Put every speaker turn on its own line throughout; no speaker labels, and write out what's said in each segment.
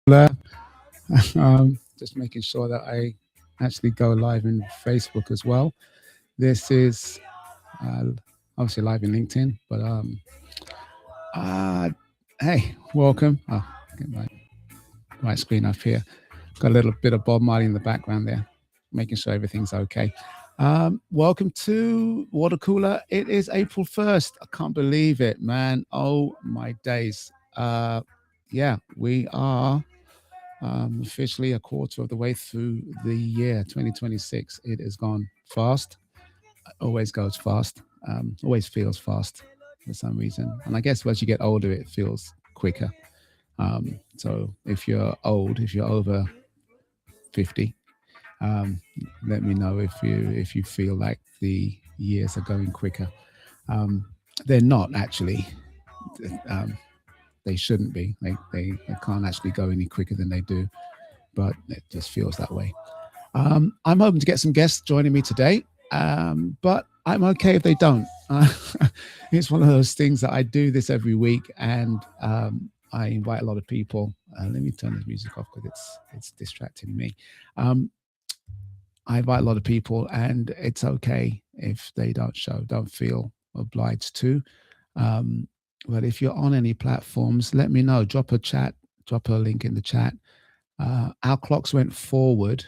Hello. Just making sure that I actually go live in Facebook as well. This is uh, obviously live in LinkedIn, but uh, hey, welcome. Oh, get my right screen up here. Got a little bit of Bob Marley in the background there, making sure everything's okay. Welcome to Water Cooler. It is April 1st. I can't believe it, man. Oh my days. Yeah, we are officially a quarter of the way through the year 2026. It has gone fast, always goes fast, always feels fast for some reason. And I guess as you get older, it feels quicker. So if you're over 50, um, let me know if you feel like the years are going quicker. Um, they're not actually. Um, they shouldn't be. They can't actually go any quicker than they do, but it just feels that way. I'm hoping to get some guests joining me today, but I'm okay if they don't. It's one of those things that I do this every week, and I invite a lot of people. Let me turn this music off because it's distracting me. Um, I invite a lot of people, and it's okay if they don't show. Don't feel obliged to. Um, but if you're on any platforms, let me know. Drop a chat. Drop a link in the chat. Our clocks went forward,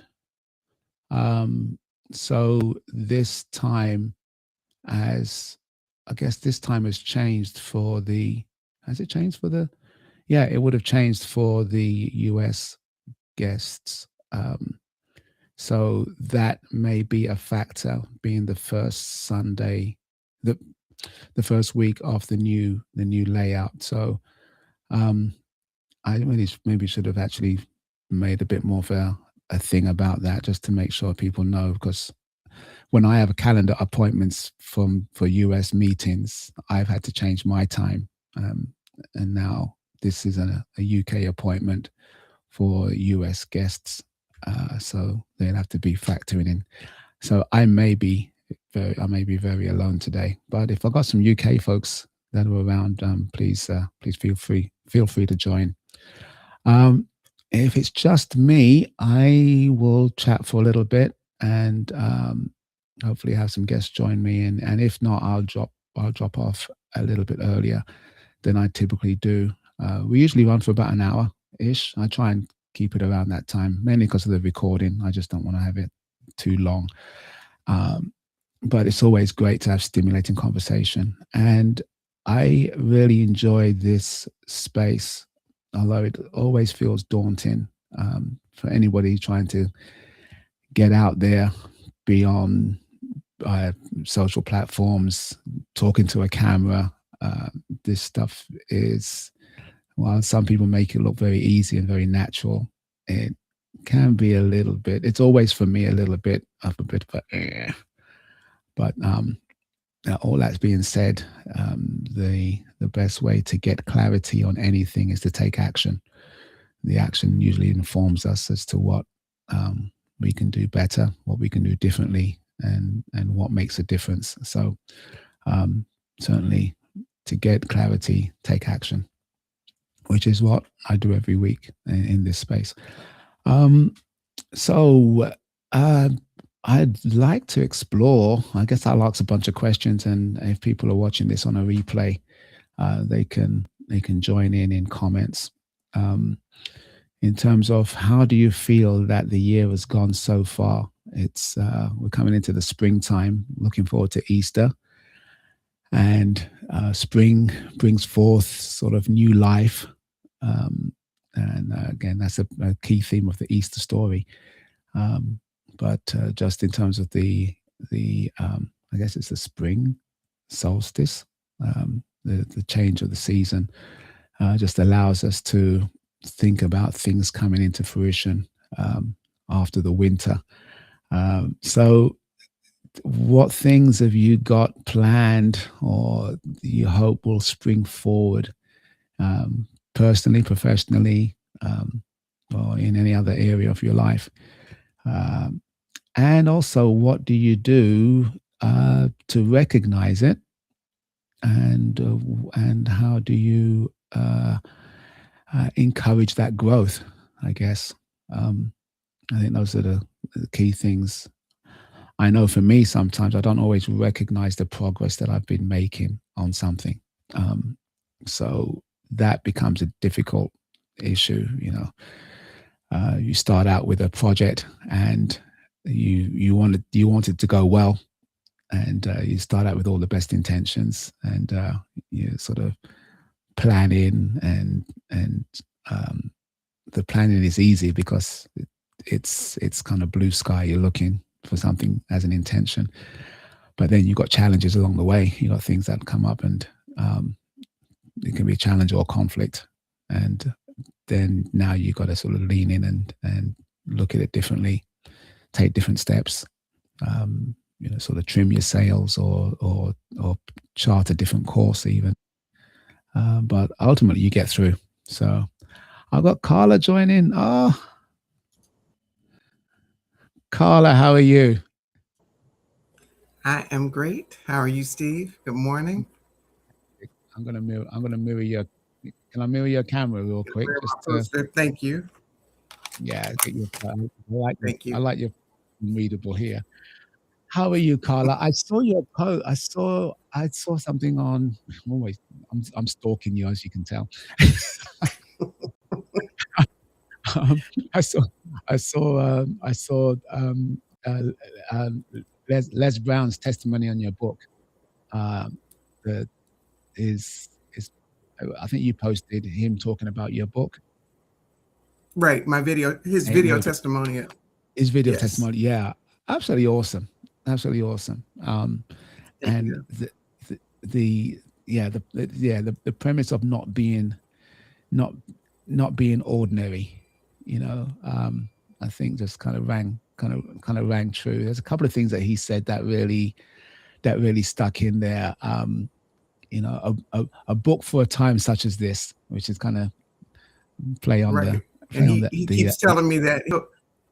so this time, as I guess this time has changed for the, has it changed for the, yeah, it would have changed for the US guests. So that may be a factor, being the first Sunday, the the first week of the new layout. So um, I really maybe should have actually made a bit more of a thing about that, just to make sure people know, because when I have a calendar appointments for US meetings, I've had to change my time, and now this is a UK appointment for US guests, so they'll have to be factoring in. So I may be very alone today. But if I got some UK folks that are around, please feel free to join. Um, if it's just me, I will chat for a little bit, and hopefully have some guests join me. And if not, I'll drop off a little bit earlier than I typically do. We usually run for about an hour ish. I try and keep it around that time, mainly because of the recording. I just don't want to have it too long. Um, but it's always great to have stimulating conversation. And I really enjoy this space, although it always feels daunting for anybody trying to get out there beyond uh, social platforms, talking to a camera. Uh, this stuff is, while some people make it look very easy and very natural, it can be a little bit. It's always for me a little bit of a bit of a. But all that's being said, the best way to get clarity on anything is to take action. The action usually informs us as to what we can do better, what we can do differently, and what makes a difference. So um, certainly, to get clarity, take action, which is what I do every week in this space. Um, so uh, I'd like to explore. I guess I'll ask a bunch of questions, and if people are watching this on a replay, they can join in comments. Um, in terms of how do you feel that the year has gone so far? It's we're coming into the springtime. Looking forward to Easter, and spring brings forth sort of new life. Um, and again, that's a key theme of the Easter story. Um, but just in terms of the I guess it's the spring solstice, the change of the season, just allows us to think about things coming into fruition after the winter. So, what things have you got planned, or you hope will spring forward, personally, professionally, or in any other area of your life? Um, and also, what do you do to recognize it, and how do you encourage that growth? I guess. Um, I think those are the key things. I know for me, sometimes I don't always recognize the progress that I've been making on something. Um, so that becomes a difficult issue. You start out with a project and you want it to go well, and you start out with all the best intentions, and you sort of planning, and um, the planning is easy because it's kind of blue sky. You're looking for something as an intention, but then you've got challenges along the way. You got things that come up, and um, it can be a challenge or conflict, and then now you've got to sort of lean in and look at it differently, take different steps. Sort of trim your sails, or chart a different course even. But ultimately, you get through. So I've got Carla joining. Oh, Carla, how are you?
I am great. How are you, Steve? Good morning.
I'm gonna mirror your. Can I mirror your camera real quick?
Wear
Just
my
to,
poster. Thank you.
yeah, get your.
Thank
I
you.
like your readable here. How are you, Carla? I saw your post. I saw something on. I'm always. I'm stalking you, as you can tell. um, I saw. I saw. Uh, um, Les Brown's testimony on your book. Um, that is. I think you posted him talking about your book.
Right, my video, his
Ain't
video
no
testimonial.
his video
Yes.
testimony. Yeah, absolutely awesome. Absolutely awesome.
Thank
And
you.
the yeah the premise of not not being ordinary, I think just kind of rang true. There's a couple of things that he said that really stuck in there. A book for a time such as this, which is kind of play on the
Right. And
play on
he,
the
he
the
keeps telling me that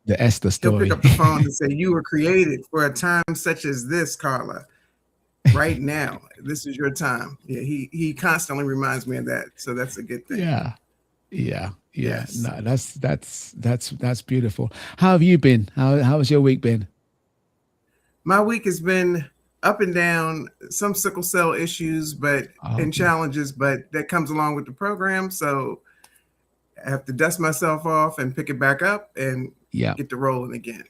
the Esther
he'll pick
story.
up the phone and say, "You were created for a time such as this, Carla. Right now, this is your time." Yeah, he constantly reminds me of that. So that's a good thing.
Yeah, yeah.
Yes.
No, that's beautiful. How have you been? How has your week been?
My week has been up and down, some sickle cell issues, but
Oh,
and
okay.
challenges, but that comes along with the program. So I have to dust myself off and pick it back up and
Yeah,
get to rolling again.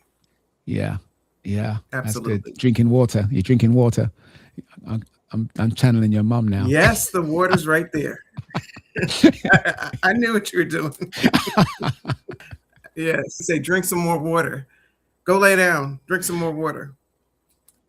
yeah, yeah. That's good.
Absolutely.
Drinking water. You're drinking water. I'm I'm channeling your mum now.
Yes, the water's right there. I knew what you were doing. Yes. Say, drink some more water. Go lay down. Drink some more water.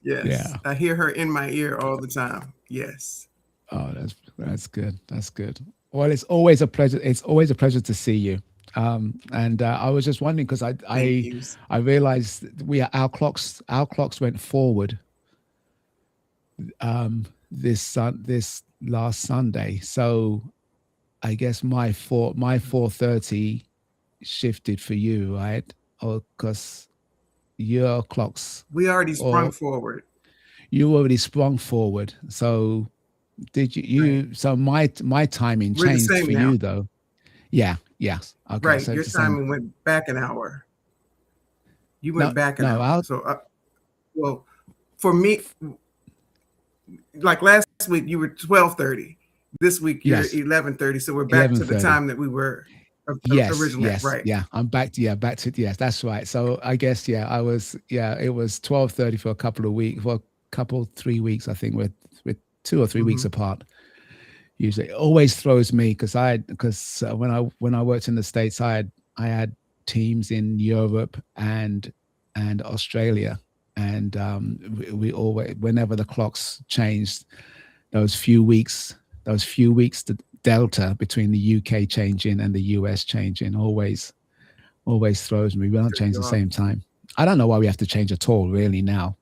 Yes.
Yeah.
I hear her in my ear all the time. Yes.
Oh, that's good. That's good. Well, it's always a pleasure. It's always a pleasure to see you. And I was just wondering because I
Thank
I
you.
I realized our clocks went forward this last Sunday. So I guess my 4:30 shifted for you, right? Or because your clocks,
We already sprung
or
forward.
you already sprung forward. So did you?
Right.
So my timing
We're the
changed
same
for
now.
you though. Yeah. Yes. Okay.
Right.
So
Your
it's the same.
timing went back an hour. You
No.
went back an
No.
hour. So, well, for me, like last week, you were 12:30. This week, you're
Yes.
11:30. So we're back to the
11:30.
time that we were
Yes,
originally at.
yes,
Right.
yeah. I'm back to yes, that's right. So I guess it was 12:30 for a couple of weeks, for a couple 3 weeks, I think, with 2 or 3 weeks
Hmm.
apart. Usually, it always throws me because when I worked in the States, I had teams in Europe and Australia, and we always, whenever the clocks changed, those few weeks, the delta between the UK changing and the US changing always throws me. We don't
Threw
change
you
the
off.
same time. I don't know why we have to change at all, really. Now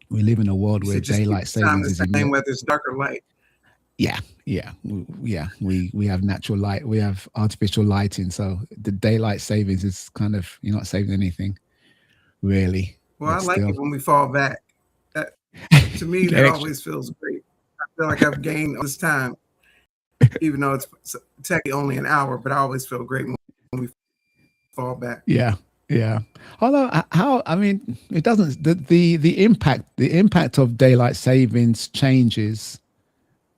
we live in a world
You
where
should just keep
daylight
the time
savings
the
is
same, whether it's dark or light.
yeah, yeah, yeah. We have natural light, we have artificial lighting, so the daylight savings is kind of, you're not saving anything really,
Well, I
but
like it
still.
when we fall back. That, to
You
me,
get
that
extra.
always feels great. I feel like I've gained all this time, even though it's technically only an hour, but I always feel great when we fall back.
Yeah, yeah. Although how I mean, it doesn't the impact of daylight savings changes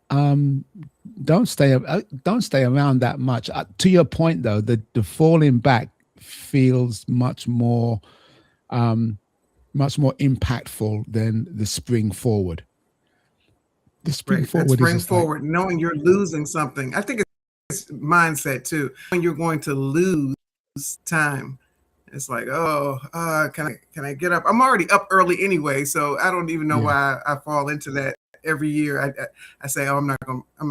don't stay around that much. To your point though, the falling back feels much more impactful than the spring forward. The spring
Right. That
forward is
spring
just like
forward, knowing you're losing something. I think it's mindset too. When you're going to lose time, it's like, oh, can I get up? I'm already up early anyway, so I don't even know
yeah.
why I fall into that every year. I say, oh, I'm not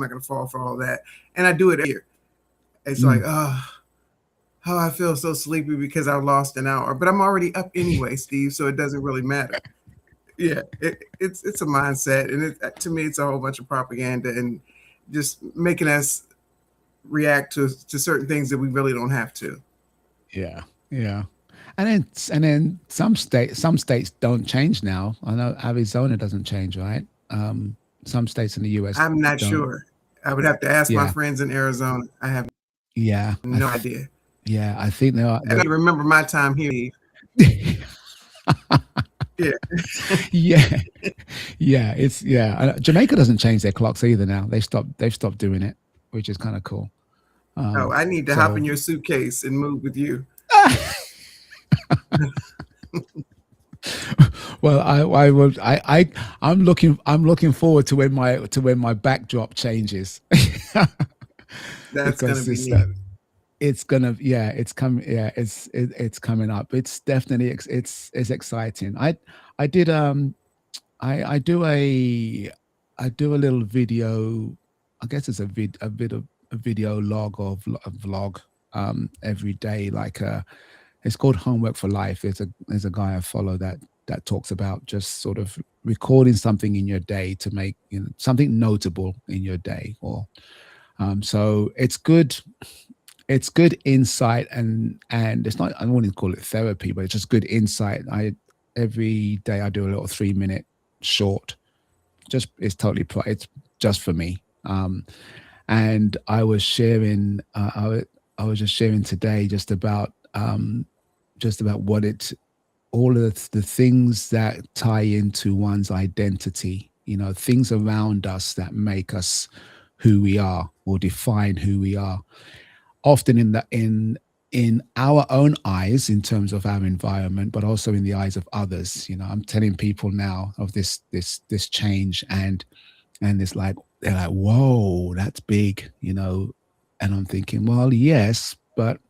gonna fall for all that, and I do it every year. It's like,
Mm.
oh, I feel so sleepy because I lost an hour, but I'm already up anyway, Steve. So it doesn't really matter. Yeah, it's a mindset, and to me, it's a whole bunch of propaganda and just making us react to certain things that we really don't have to.
Yeah, yeah. And then some states don't change now. I know Arizona doesn't change, right? Some states in the US
I'm not
don't.
sure. I would have to ask my
Yeah,
friends in Arizona. I have
yeah.
no idea.
Yeah, I think there are.
And I remember my time here. Yeah,
Yeah, yeah. It's yeah. Jamaica doesn't change their clocks either now. They've stopped doing it, which is kind of cool.
oh, I need to hop in
So
your suitcase and move with you.
well, I will. I'm looking forward to when my backdrop changes
That's gonna
because
be neat.
it's gonna yeah it's coming yeah it's coming up. It's definitely it's exciting. I did I do a little video. I guess it's a video log or a vlog every day. Like it's called Homework for Life. There's a guy I follow that talks about just sort of recording something in your day to make something notable in your day. Or so it's good insight, and it's not, I don't want to call it therapy, but it's just good insight. I Every day I do a little 3 minute short. Just it's totally it's just for me. And I was sharing I was just sharing today just about what it all of the things that tie into one's identity, things around us that make us who we are or define who we are, often in our own eyes in terms of our environment, but also in the eyes of others. I'm telling people now of this change, and it's like they're like, whoa, that's big. And I'm thinking, well, yes, but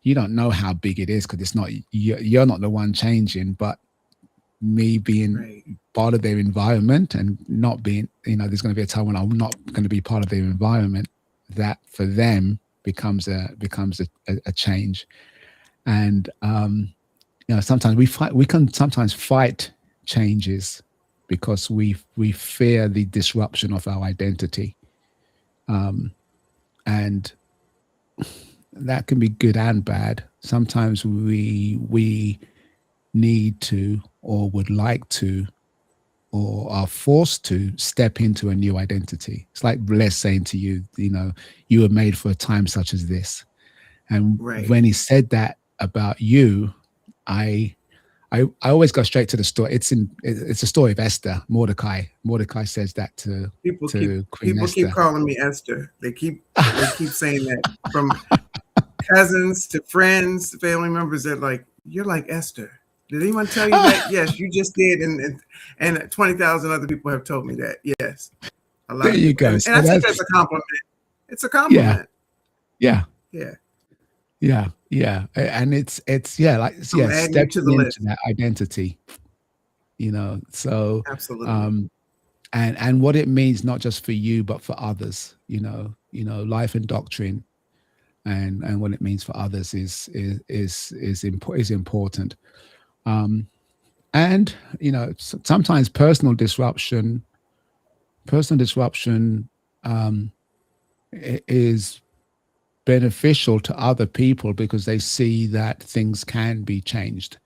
you don't know how big it is because it's not you're not the one changing, but me being
Right.
part of their environment and not being, there's going to be a time when I'm not going to be part of their environment, that for them becomes a change. And sometimes we can sometimes fight changes because we fear the disruption of our identity. And that can be good and bad. Sometimes we need to, or would like to, or are forced to step into a new identity. It's like Les saying to you, you were made for a time such as this. And
Right.
when he said that about you, I I always go straight to the story. It's a story of Esther. Mordecai says that
People keep
to Queen
people keep
Esther.
calling me Esther. They keep saying that, from cousins to friends, family members. That like, you're like Esther. Did anyone tell you that? Yes, you just did, and 20,000 other people have told me that. Yes, a lot
There
of
you
people,
go.
and
So
I take
that's
that as a compliment. It's a
yeah,
compliment.
yeah,
Yeah,
yeah. And it's yeah, like
I'm
yeah,
adding you to
stepping
the
into
list.
that identity. So
Absolutely.
um and what it means not just for you but for others. Life and doctrine, and what it means for others is important. Um, and sometimes personal disruption is beneficial to other people because they see that things can be changed.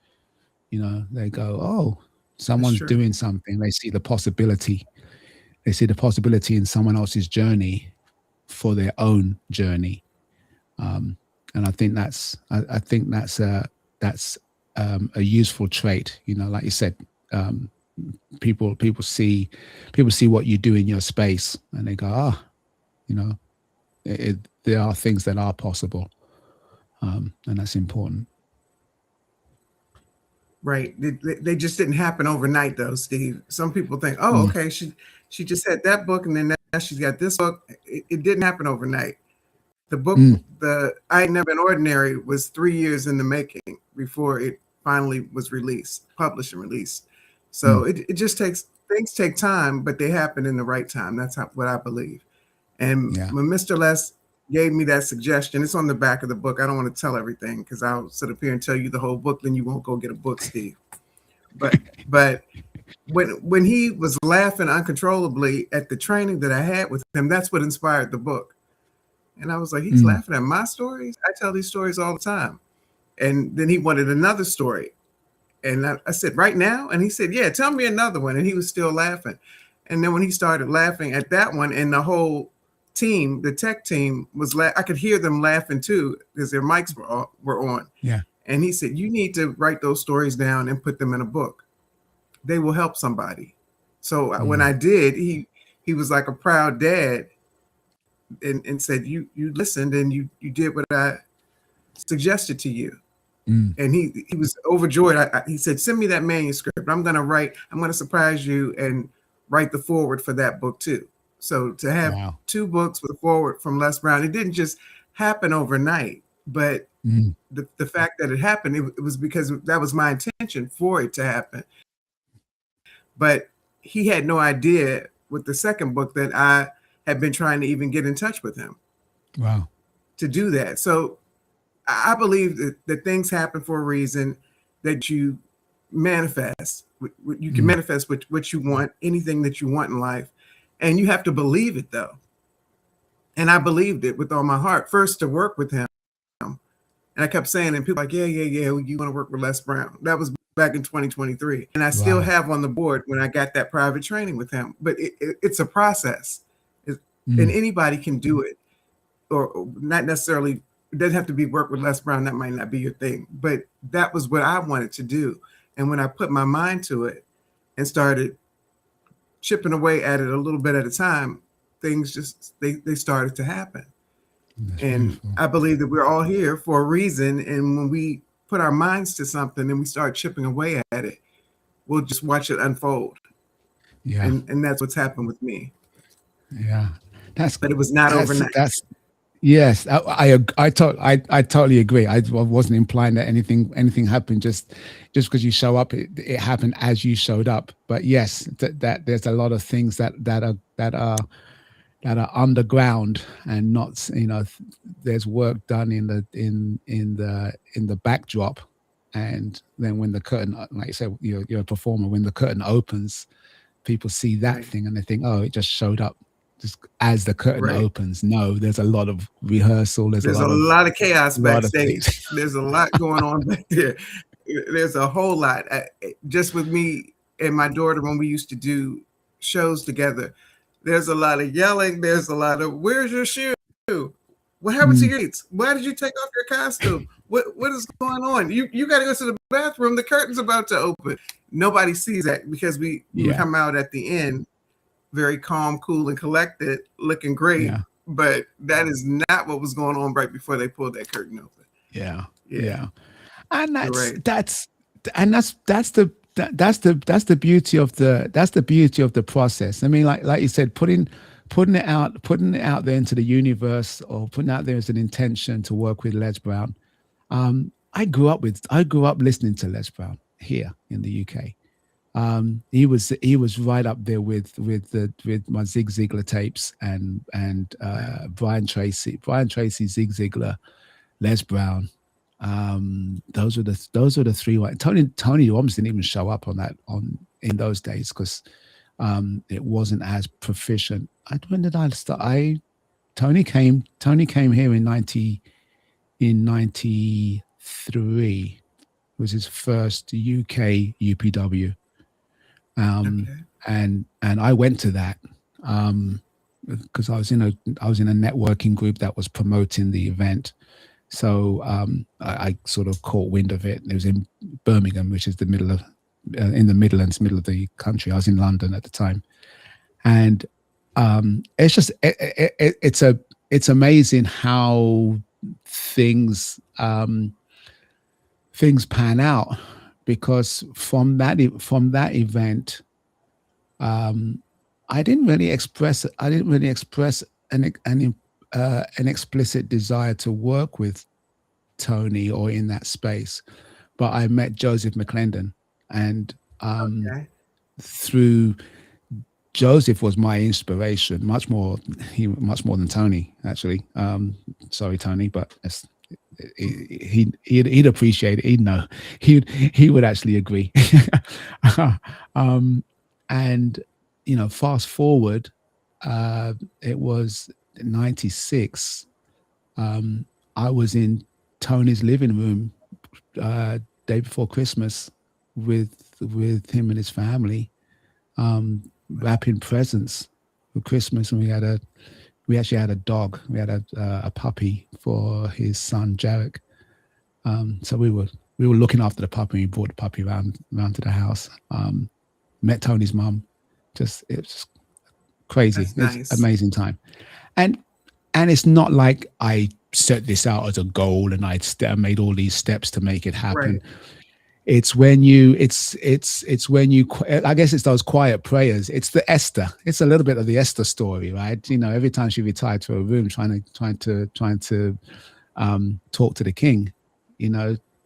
They go, oh,
That's
someone's
true.
doing something. They see the possibility in someone else's journey for their own journey. And I think that's a useful trait. You know, like you said, um, people see what you do in your space, and they go, ah, you know, there are things that are possible, and that's important.
Right. They just didn't happen overnight, though, Steve. Some people think, oh,
Mm,
okay, she just had that book, and then now she's got this book. It didn't happen overnight. The book,
mm,
the I Ain't Never Been Ordinary, was 3 years in the making before it finally was released, published and released. So
mm,
it just takes things take time, but they happen in the right time. That's what I believe. And
yeah.
when Mr. Les gave me that suggestion, it's on the back of the book. I don't want to tell everything because I'll sit up here and tell you the whole book, then you won't go get a book, Steve. But when he was laughing uncontrollably at the training that I had with him, that's what inspired the book. And I was like, he's
Mm,
laughing at my stories. I tell these stories all the time. And then he wanted another story. And I said, right now? And he said, yeah, tell me another one. And he was still laughing. And then when he started laughing at that one, and the whole team, the tech team I could hear them laughing too, because their mics were on.
yeah.
And he said, you need to write those stories down and put them in a book. They will help somebody. So when
Mm,
I did, he was like a proud dad, and said, you listened and you did what I suggested to you.
mm,
And he was overjoyed. He said, send me that manuscript. I'm going to surprise you and write the forward for that book too. So to have
wow.
two books with a forward from Les Brown, it didn't just happen overnight, but
Mm,
the fact that it happened, it was because that was my intention for it to happen. But he had no idea with the second book that I had been trying to even get in touch with him
wow.
to do that. So I believe that things happen for a reason, that you manifest. You can
Mm,
manifest what you want, anything that you want in life. And you have to believe it, though. And I believed it with all my heart, first to work with him. And I kept saying, and people like, yeah, you want to work with Les Brown. That was back in 2023. And I still
wow.
have on the board when I got that private training with him. But it's a process. And
Mm,
anybody can do it, or not necessarily. It doesn't have to be work with Les Brown. That might not be your thing. But that was what I wanted to do. And when I put my mind to it and started chipping away at it a little bit at a time, things just they started to happen.
that's
And
beautiful.
I believe that we're all here for a reason. And when we put our minds to something and we start chipping away at it, we'll just watch it unfold.
Yeah,
And that's what's happened with me.
yeah. That's
But it was not overnight.
that's yes. I totally agree. I wasn't implying that anything happened just because you show up. It happened as you showed up. But yes, that there's a lot of things that are underground and not, there's work done in the backdrop. And then when the curtain, like you said, you're a performer, when the curtain opens, people see that
Right.
thing and they think, oh, it just showed up just as the curtain
Right.
opens. No, there's a lot of rehearsal. There's a
There's a
lot of
lot of chaos
things.
backstage. There's a lot going on back there. There's a whole lot. Just with me and my daughter, when we used to do shows together, there's a lot of yelling. There's a lot of, where's your shoe? What happened to
Mm,
your seats? Why did you take off your costume? What is going on? You got to go to the bathroom. The curtain's about to open. Nobody sees that because we
yeah,
come out at the end very calm, cool, and collected, looking great.
yeah,
But that is not what was going on right before they pulled that curtain open.
yeah,
Yeah,
yeah. And
you're right.
that's the beauty of the process. I mean, like you said, putting it out there into the universe, or putting out there as an intention to work with Les Brown. I grew up listening to Les Brown here in the UK. He was right up there with my Zig Ziglar tapes, and
Right.
Brian Tracy, Zig Ziglar, Les Brown. Those are the three. Tony Robbins didn't even show up in those days because it wasn't as proficient. When did I start? Tony came here in 93. It was his first UK UPW. um,
Okay.
and I went to that because I was in a networking group that was promoting the event, So I sort of caught wind of it. It was in Birmingham, which is the middle of in the Midlands, middle of the country. I was in London at the time, and it's just it's amazing how things things pan out, because from that event, um, I didn't really express an explicit desire to work with Tony or in that space, but I met Joseph McClendon, and
Okay.
through Joseph was my inspiration, much more than Tony actually. Sorry, Tony, but he'd appreciate it. He'd know. He would actually agree. um, and fast forward, it was '96. Um, I was in Tony's living room day before Christmas with him and his family, wrapping presents for Christmas, and we actually had a dog. We had a puppy for his son Jarek. So we were looking after the puppy. We brought the puppy around to the house. Met Tony's mum. It was just crazy.
That's
It's
nice.
amazing time, and it's not like I set this out as a goal and I made all these steps to make it happen.
Right.
It's when you it's when you I guess it's those quiet prayers. It's the Esther. It's a little bit of the Esther story, right? Every time she retired to her room trying to talk to the king,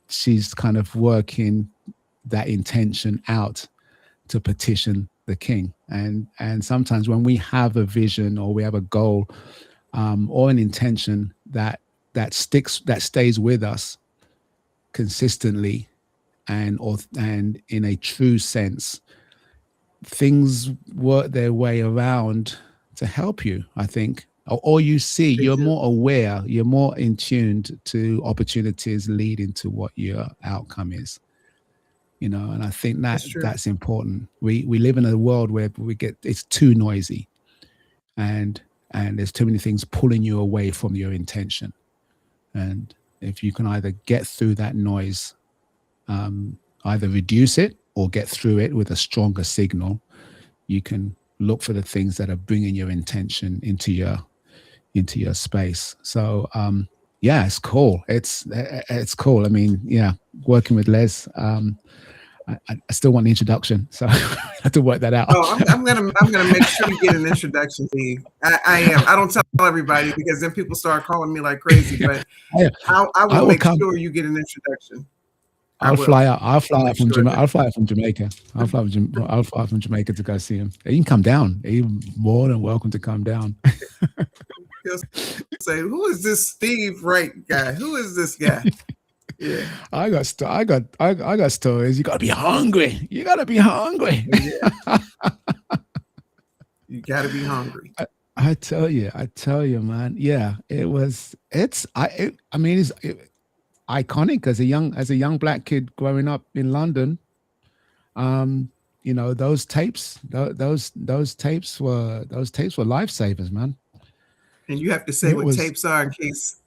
she's kind of working that intention out to petition the king. And sometimes when we have a vision or we have a goal, or an intention that stays with us consistently, and in a true sense, things work their way around to help you, I think. Or you see,
They
you're
do.
more aware, you're more in tuned to opportunities leading to what your outcome is. And I think
That's true.
that's important. We live in a world where it's too noisy, and there's too many things pulling you away from your intention. And if you can either get through that noise, either reduce it or get through it with a stronger signal, you can look for the things that are bringing your intention into your space. So yeah, it's cool. It's cool. I mean, yeah, working with Les. I still want the introduction, so I have to work that out.
Oh, I'm gonna make sure you get an introduction, Steve. I am. I don't tell everybody because then people start calling me like crazy. But
I,
I
I
will
will
make
come.
sure you get an introduction. I
I'll
will.
fly out.
I'll make sure of that.
I'll fly out from Jamaica. I'll fly from Jamaica to go see him. You can come down. You're more than welcome to come down.
He'll say, "Who is this Steve Wright guy? Who is this guy?" Yeah,
I got stories. You gotta be hungry. You gotta be hungry.
yeah. You got to be hungry.
I tell you, man. Yeah, it was. I mean, iconic as a young black kid growing up in London. Those tapes, those tapes were lifesavers, man.
And you have to say
It
what
was
tapes are in case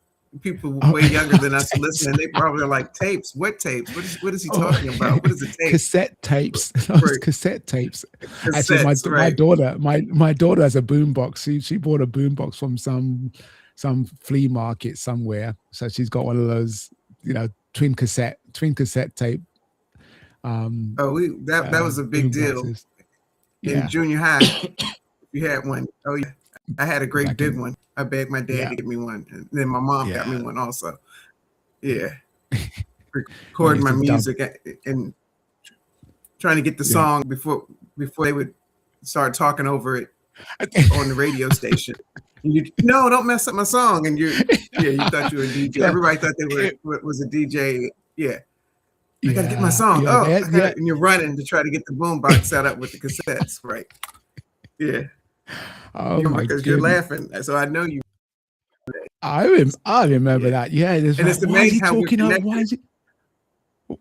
people
oh,
way younger than us are
tapes.
listening. They probably are like, tapes? What tapes? What is he
Oh,
talking about? What is a tape?
cassette tapes. Those
Right.
cassette tapes. Actually,
Cassettes,
my
right.
daughter, my daughter has a boombox. She bought a boombox from some flea market somewhere. So she's got one of those, twin cassette tape
Oh, that was a big
boom
deal
boxes.
in
Yeah,
junior high. You had one. Oh yeah, I had a great
back
big
in
one. I begged my dad
yeah,
to get me one, and then my mom got me
yeah.
one also. Yeah,
We
recording
used
my
to dub.
music and trying to get the
Yeah.
song before they would start talking over it on the radio station. And you no, don't mess up my song. And you thought you were a DJ.
Yeah,
Everybody thought they
it-
was a DJ. Yeah, I got to get my
yeah,
song.
yeah.
Oh,
They
I
had,
got
yeah.
it. And you're running to try to get the boombox set up with the cassettes, right? Yeah,
Oh my
because you're
goodness.
laughing, so I know you.
I remember
Yeah,
that. Yeah, it's
and
like,
it's
why is
amazing
he
how we're
talking up? Why
connected.
is he?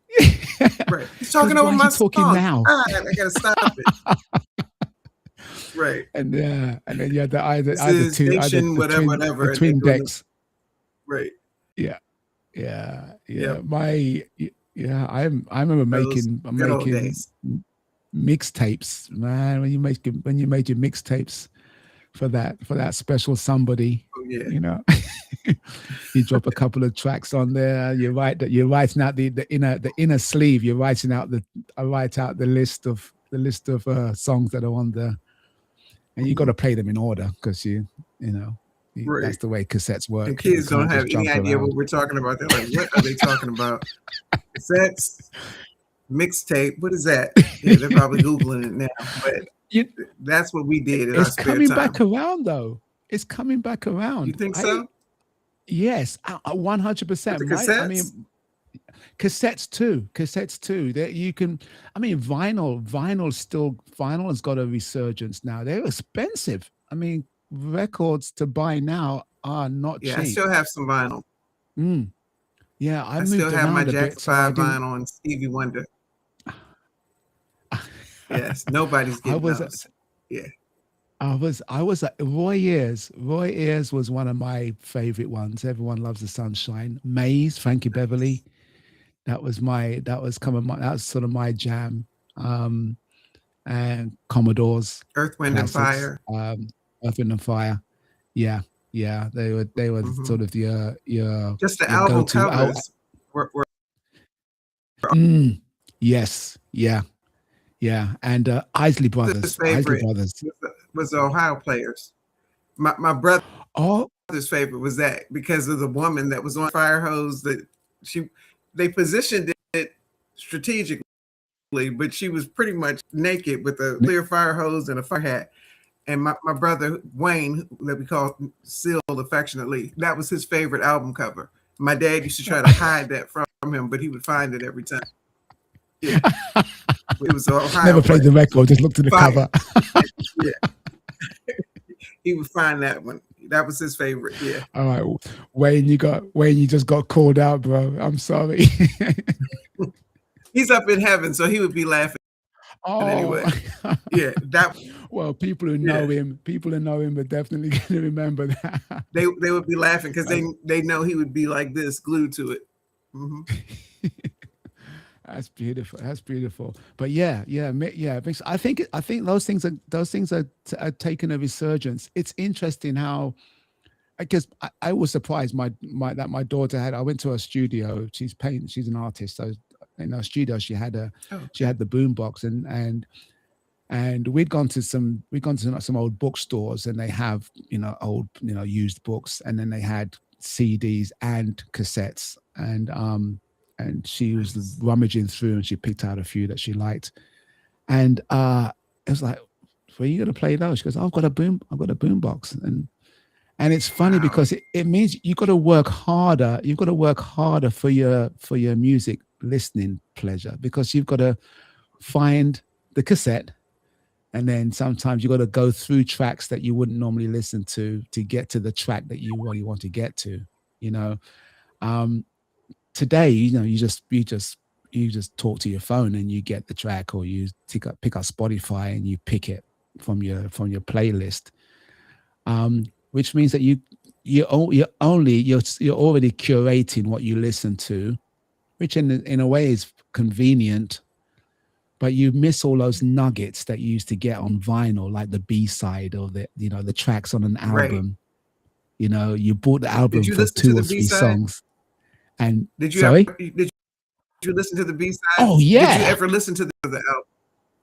Right, he's
Because
talking over
why is he
my
talking
song.
now?
I got to stop it. Right,
And then you had
this is
I had
station
the
whatever,
twin
whatever, and they're
twin
doing the
decks.
right.
Yeah. Yeah, yeah.
Yep.
Yeah, I remember
Those good old
making
days.
mixtapes, man. When you made your mixtapes for that special somebody,
Oh yeah.
you know, you drop a couple of tracks on there. You're writing out the inner sleeve. You're writing out I write out the list of songs that are on there, and you got
Mhm.
to play them in order because you know
Right.
that's the way cassettes
And
work. You
kids don't
can't
have
just
any
jump
idea what
around.
we're talking about. They're like, "What are they talking about? Cassettes, mixtape? What is that?" Yeah, they're probably googling it now. But
you,
that's what we did in our
it's
spare
coming back
time.
around though. It's coming back
You
around.
think
I
so?
Yes, 100%.
With the
I
cassettes?
mean, cassettes too. That you can. I mean, vinyl has got a resurgence now. They're expensive. I mean, records to buy now are not
Yeah, I
cheap.
still have some vinyl.
Mm, yeah, I
I still
moved
have my
around a
Jackson
bit, so I
5
didn't.
vinyl and Stevie Wonder. Yes, nobody's
I
getting
was
those. Yeah.
Roy Ayers. Roy Ayers was one of my favorite ones. Everyone loves the sunshine. Maze, Frankie Beverly. That was sort of my jam. Um, and Commodores
Earth, Wind, and
classics.
Fire.
Earth, Wind and Fire. Yeah, yeah. They were
Hmm.
sort of
Just the
your go
album
to. Oh,
covers were
mm, yes, yeah, yeah. And
his
Isley
favorite
Brothers.
was the Ohio Players. My brother's
Oh,
favorite was that because of the woman that was on fire hose that she they positioned it strategically, but she was pretty much naked with a clear fire hose and a fire hat. And my brother Wayne, that we call Seal affectionately, that was his favorite album cover. My dad used to try to hide that from him, but he would find it every time. Yeah, it was the Ohio
never played the
Players.
record. Just looked at the
Fire.
cover.
Yeah, he would find that one. That was his favorite. Yeah.
All right, Wayne. You just got called out, bro. I'm sorry.
He's up in heaven, so he would be laughing
Oh,
anyway. Yeah, that.
well,
Yeah,
people who know him are definitely going to remember that.
they would be laughing because
That's,
they know he would be like this, glued to it. Hmm.
that's beautiful. That's beautiful. But yeah, yeah, yeah. Because I think those things are taking a resurgence. It's interesting how because I was surprised that my daughter had. I went to her studio. She's painting. She's an artist. So in her studio,
Oh,
she had the boom box and we'd gone to some old bookstores and they have old used books and then they had CDs and cassettes and she was
nice.
rummaging through and she picked out a few that she liked and it was like, were you going to play those? She goes, I've got a boom box. And it's funny
Wow.
because it means you've got to work harder. You've got to work harder for your music listening pleasure because you've got to find the cassette, and then sometimes you got to go through tracks that you wouldn't normally listen to get to the track that you really want to get to. You know, um, today, you just talk to your phone and you get the track, or you pick up Spotify and you pick it from your playlist. Which means that you're already curating what you listen to, which in a way is convenient, but you miss all those nuggets that you used to get on vinyl, like the B side or the tracks on an
Right.
album. You bought the
Did
album
you
for
listen to
two
the
or
B
three
side?
songs, and
Did you ever
sorry.
did you listen to the B side?
Oh
Did you
yeah,
ever listen to the album?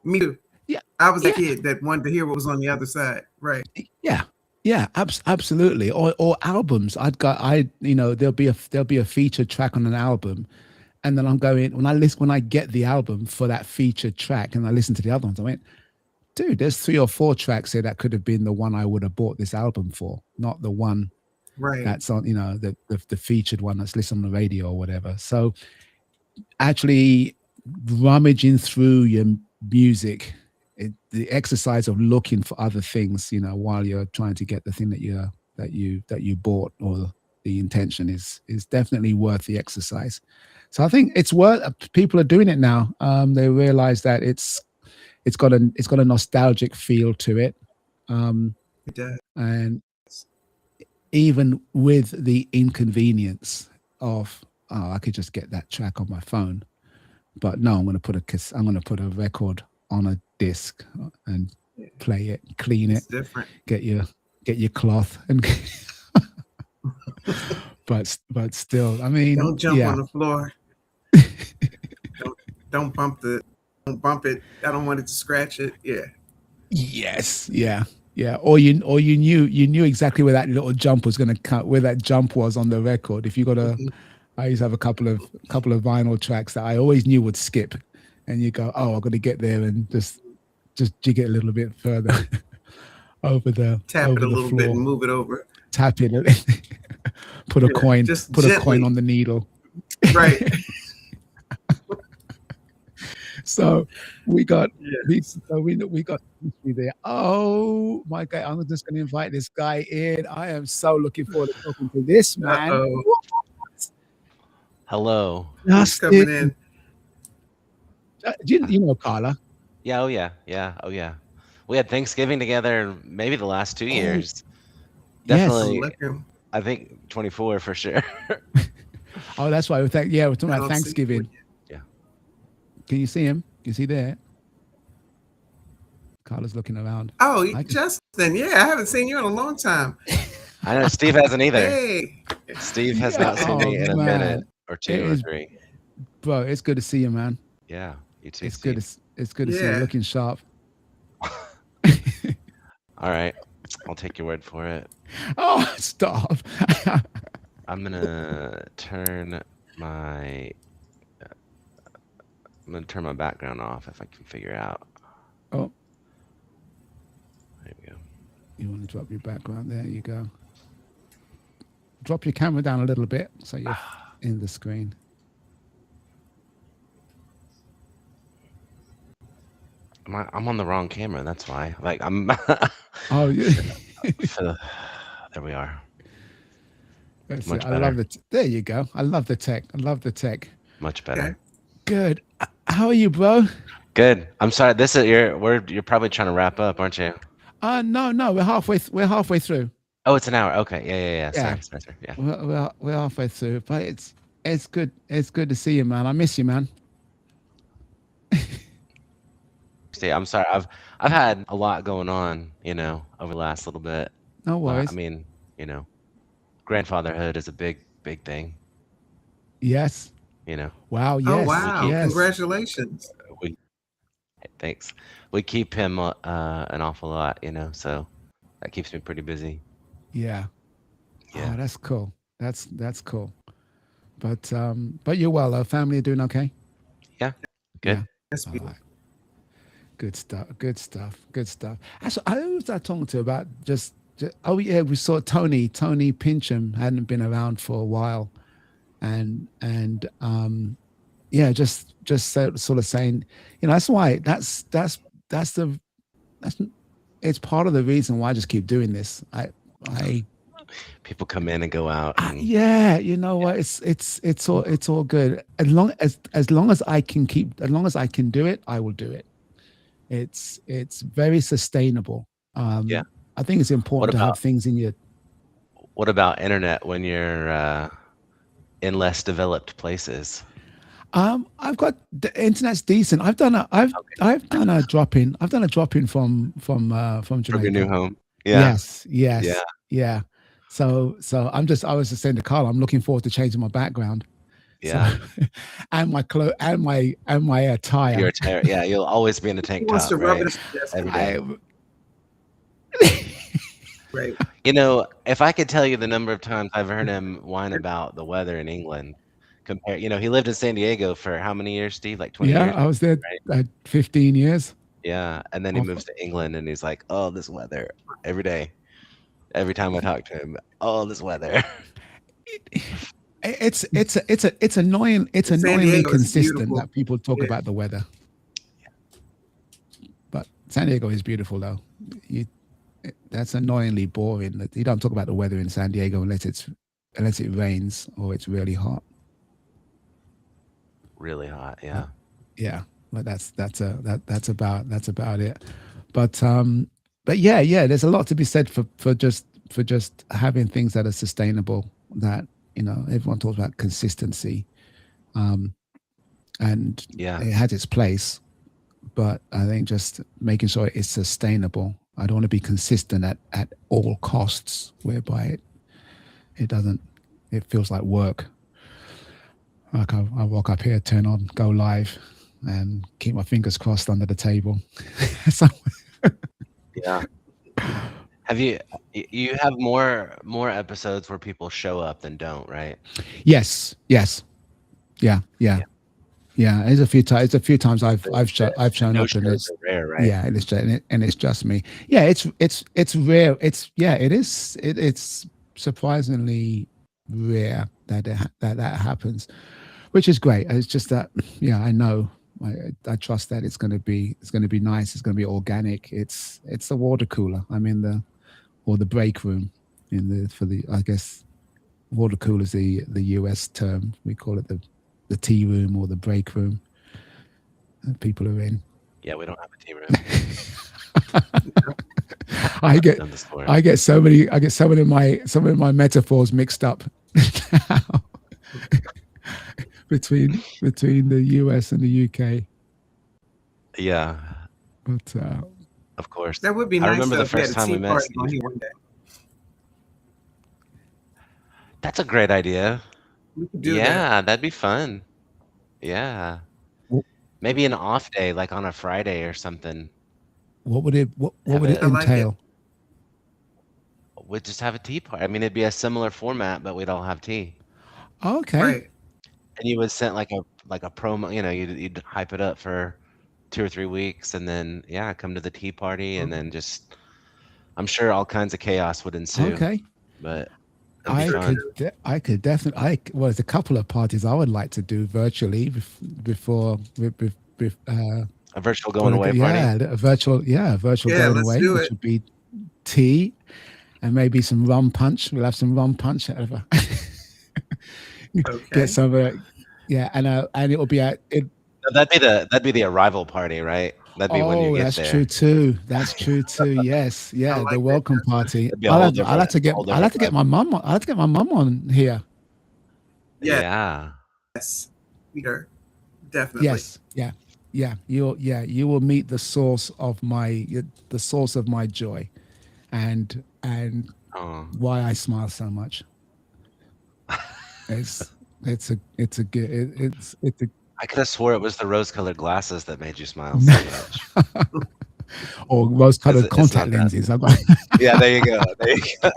Me too.
yeah,
I was that
yeah,
kid that wanted to hear what was on the other side. Right.
yeah, yeah. Absolutely. Or albums. There'll be a featured track on an album, and then I'm going when I get the album for that featured track, and I listen to the other ones. I went, dude, there's 3 or 4 tracks here that could have been the one I would have bought this album for, not the one
Right.
that's on, the featured one that's listened on the radio or whatever. So actually rummaging through your music, the exercise of looking for other things, while you're trying to get the thing that you bought, or the intention is definitely worth the exercise. So I think it's worth people are doing it now. They realize that it's got a nostalgic feel to it,
It does.
and even with the inconvenience of oh, I could just get that track on my phone. But no, I'm going to put a record on a disc and
Yeah,
play it, clean
it's
it,
different.
get your get your cloth, and but still, I mean,
Don't jump on
yeah,
the floor. Don't don't bump the don't bump it. I don't want it to scratch it. Yeah.
yes, yeah, yeah. Or you knew exactly where that little jump was going to cut, where that jump was on the record. If you got a,
Mhm.
I used to have a couple of vinyl tracks that I always knew would skip, and you go, oh, I've got to get there and just jig it a little bit further over the
Tap it
over
a
the
little bit and
floor,
move it over.
tap it, put a
Yeah,
coin,
just
put a coin
gently.
on the needle.
Right.
So we got
Yes.
we got history there. Oh my God, I'm just going to invite this guy in. I am so looking forward to talking to this man.
Uh-oh.
What?
Hello.
Who's coming
Justin,
in?
you know Carla?
Yeah, oh yeah, yeah, oh yeah. We had Thanksgiving together maybe the last 2
Oh
years.
yes.
Oh,
Definitely,
look him.
I think 24 for sure.
Oh, that's why we're talking
I
about
don't see him.
Thanksgiving.
Yeah.
Can you see him? Is he there? Carla's looking around.
Oh,
I can.
Justin. Yeah, I haven't seen you in a long time.
I know Steve hasn't either.
Hey.
Steve has
Yeah.
not seen
Oh
me in a minute
man,
or
it
2 or
is,
3.
bro. It's good to see you, man.
Yeah, you too,
It's good.
Steve.
It's good to see you
Yeah.
looking sharp.
All right, I'll take your word for it.
Oh, stop.
I'm gonna turn my I'm gonna turn my background off if I can figure out.
Oh,
There we go.
you want to drop your background? There you go. Drop your camera down a little bit so you're in the screen.
I'm on the wrong camera. That's why. Like I'm.
Oh, yeah.
There we are.
That's it.
Much
I love
better.
it. There you go. I love the tech. I love the tech.
Much
Okay.
better.
Good. How are you, bro?
Good. I'm sorry. This is you're probably trying to wrap up, aren't you?
No, we're halfway through.
Oh, it's an hour. Okay. Yeah, yeah, yeah.
Yeah,
Sorry. Yeah.
we're halfway through. But it's good. It's good to see you, man. I miss you, man.
See, I'm sorry. I've had a lot going on, over the last little bit.
No
I
worries.
mean, you know, grandfatherhood is a big thing.
Yes.
You know,
Wow.
Oh,
Yes.
we
wow.
keep
Yes.
Congratulations.
we thanks. We keep him an awful lot, so that keeps me pretty busy.
Yeah.
Yeah.
Oh, that's cool. That's cool. But you're well. Our family are doing okay.
Yeah.
Yeah.
Good.
That's
All
beautiful.
right. Good stuff. Good stuff. Good stuff. Actually, I was talking to about just. Oh yeah, we saw Tony Pincham hadn't been around for a while, and yeah, just sort of saying, that's why that's the that's it's part of the reason why I just keep doing this. I
People come in and go out, and
yeah, you know what? It's all good as long as I can do it, I will do it. It's very sustainable.
yeah.
I think it's
What
important to have
about
things in your.
what about internet when you're in less developed places?
I've got the internet's decent. I've done a drop in. I've done a drop in from
From your new
Jamaica.
home? Yeah.
Yes,
Yeah.
yes, yeah. So I was just saying to Carl, I'm looking forward to changing my background. So
Yeah.
and my clothes and my
You're
attire.
a yeah, you'll always be in a
He
tank
wants
top,
to rub
right?
it in,
Every
Justin.
day.
I
Right.
If I could tell you the number of times I've heard him whine about the weather in England, he lived in San Diego for how many years, Steve? Like 20
yeah,
years,
I was there
right?
15 years.
Yeah. And then he
Off.
moves to England and he's like, oh, this weather every day. Every time I talk to him, oh, this weather.
It's annoying. It's
San
annoyingly
Diego is
consistent
beautiful.
that people talk
Yeah.
about the weather. But San Diego is beautiful, though. That's annoyingly boring. That you don't talk about the weather in San Diego unless it rains or it's really hot.
Really hot. Yeah.
Yeah, but that's about it. But yeah, there's a lot to be said for just having things that are sustainable. That everyone talks about consistency, um, and
Yeah.
it has its place, but I think just making sure it's sustainable. I don't want to be consistent at all costs, whereby it doesn't, it feels like work. Like I walk up here, turn on, go live, and keep my fingers crossed under the table. So,
Yeah. Have you have more episodes where people show up than don't, right?
yes, yeah.
Yeah.
Yeah, there's a few times. It's a few times I've
The
shown
no
up, and
shows
it's
are rare, right?
yeah, and it's just me. Yeah, it's rare. It is. It's surprisingly rare that that happens, which is great. It's just that yeah, I know. I trust that it's going to be nice. It's going to be organic. It's the water cooler. I'm in the or the break room in the for the I guess water cooler is the US term. We call it the tea room or the break room. People are in.
Yeah, we don't have a tea room.
I get
Done the store.
I get so many some of my metaphors mixed up now between the US and the UK.
Yeah,
But
of course.
That would be
I
nice
remember
though
the
if we had
first
a
time we
tea
met,
party on
Steve.
here one day.
That's a great idea.
We could do that.
Yeah, that'd be fun. Yeah.
what,
Maybe an off day, like on a Friday or something.
what
Have
would it
I
it.
like it.
entail?
We'd just have a tea party. I mean, it'd be a similar format, but we'd all have tea.
Oh, okay.
Right.
And you would send like a promo. You'd hype it up for 2 or 3 weeks, and then yeah, come to the tea party, and then just I'm sure all kinds of chaos would ensue,
Okay.
but it'd be fun.
I could definitely well there's a couple of parties I would like to do virtually before
A virtual going away party.
a virtual
Yeah,
going
let's
away,
do
which
it.
would be tea and maybe some rum punch. We'll have some rum punch out of get
Okay.
some yeah, and it will be at it.
No, that'd be the arrival party, right? That'd be when you
Oh,
get
that's true
there.
too. That's true too. Yes,
I
yeah, the
like that.
welcome party.
It'd be a whole different, whole
I'll have
different
to get
vibe.
my mum. I'll have to get my mum on here.
Yeah.
Yes, Peter, definitely.
Yes, you will meet the source of my joy, and
Oh,
why I smile so much. It's a good it's a
I could have swore it was the rose-colored glasses that made you smile so much.
or rose colored
It's
contact
not that.
lenses. I've got,
Yeah, there you go. There you go.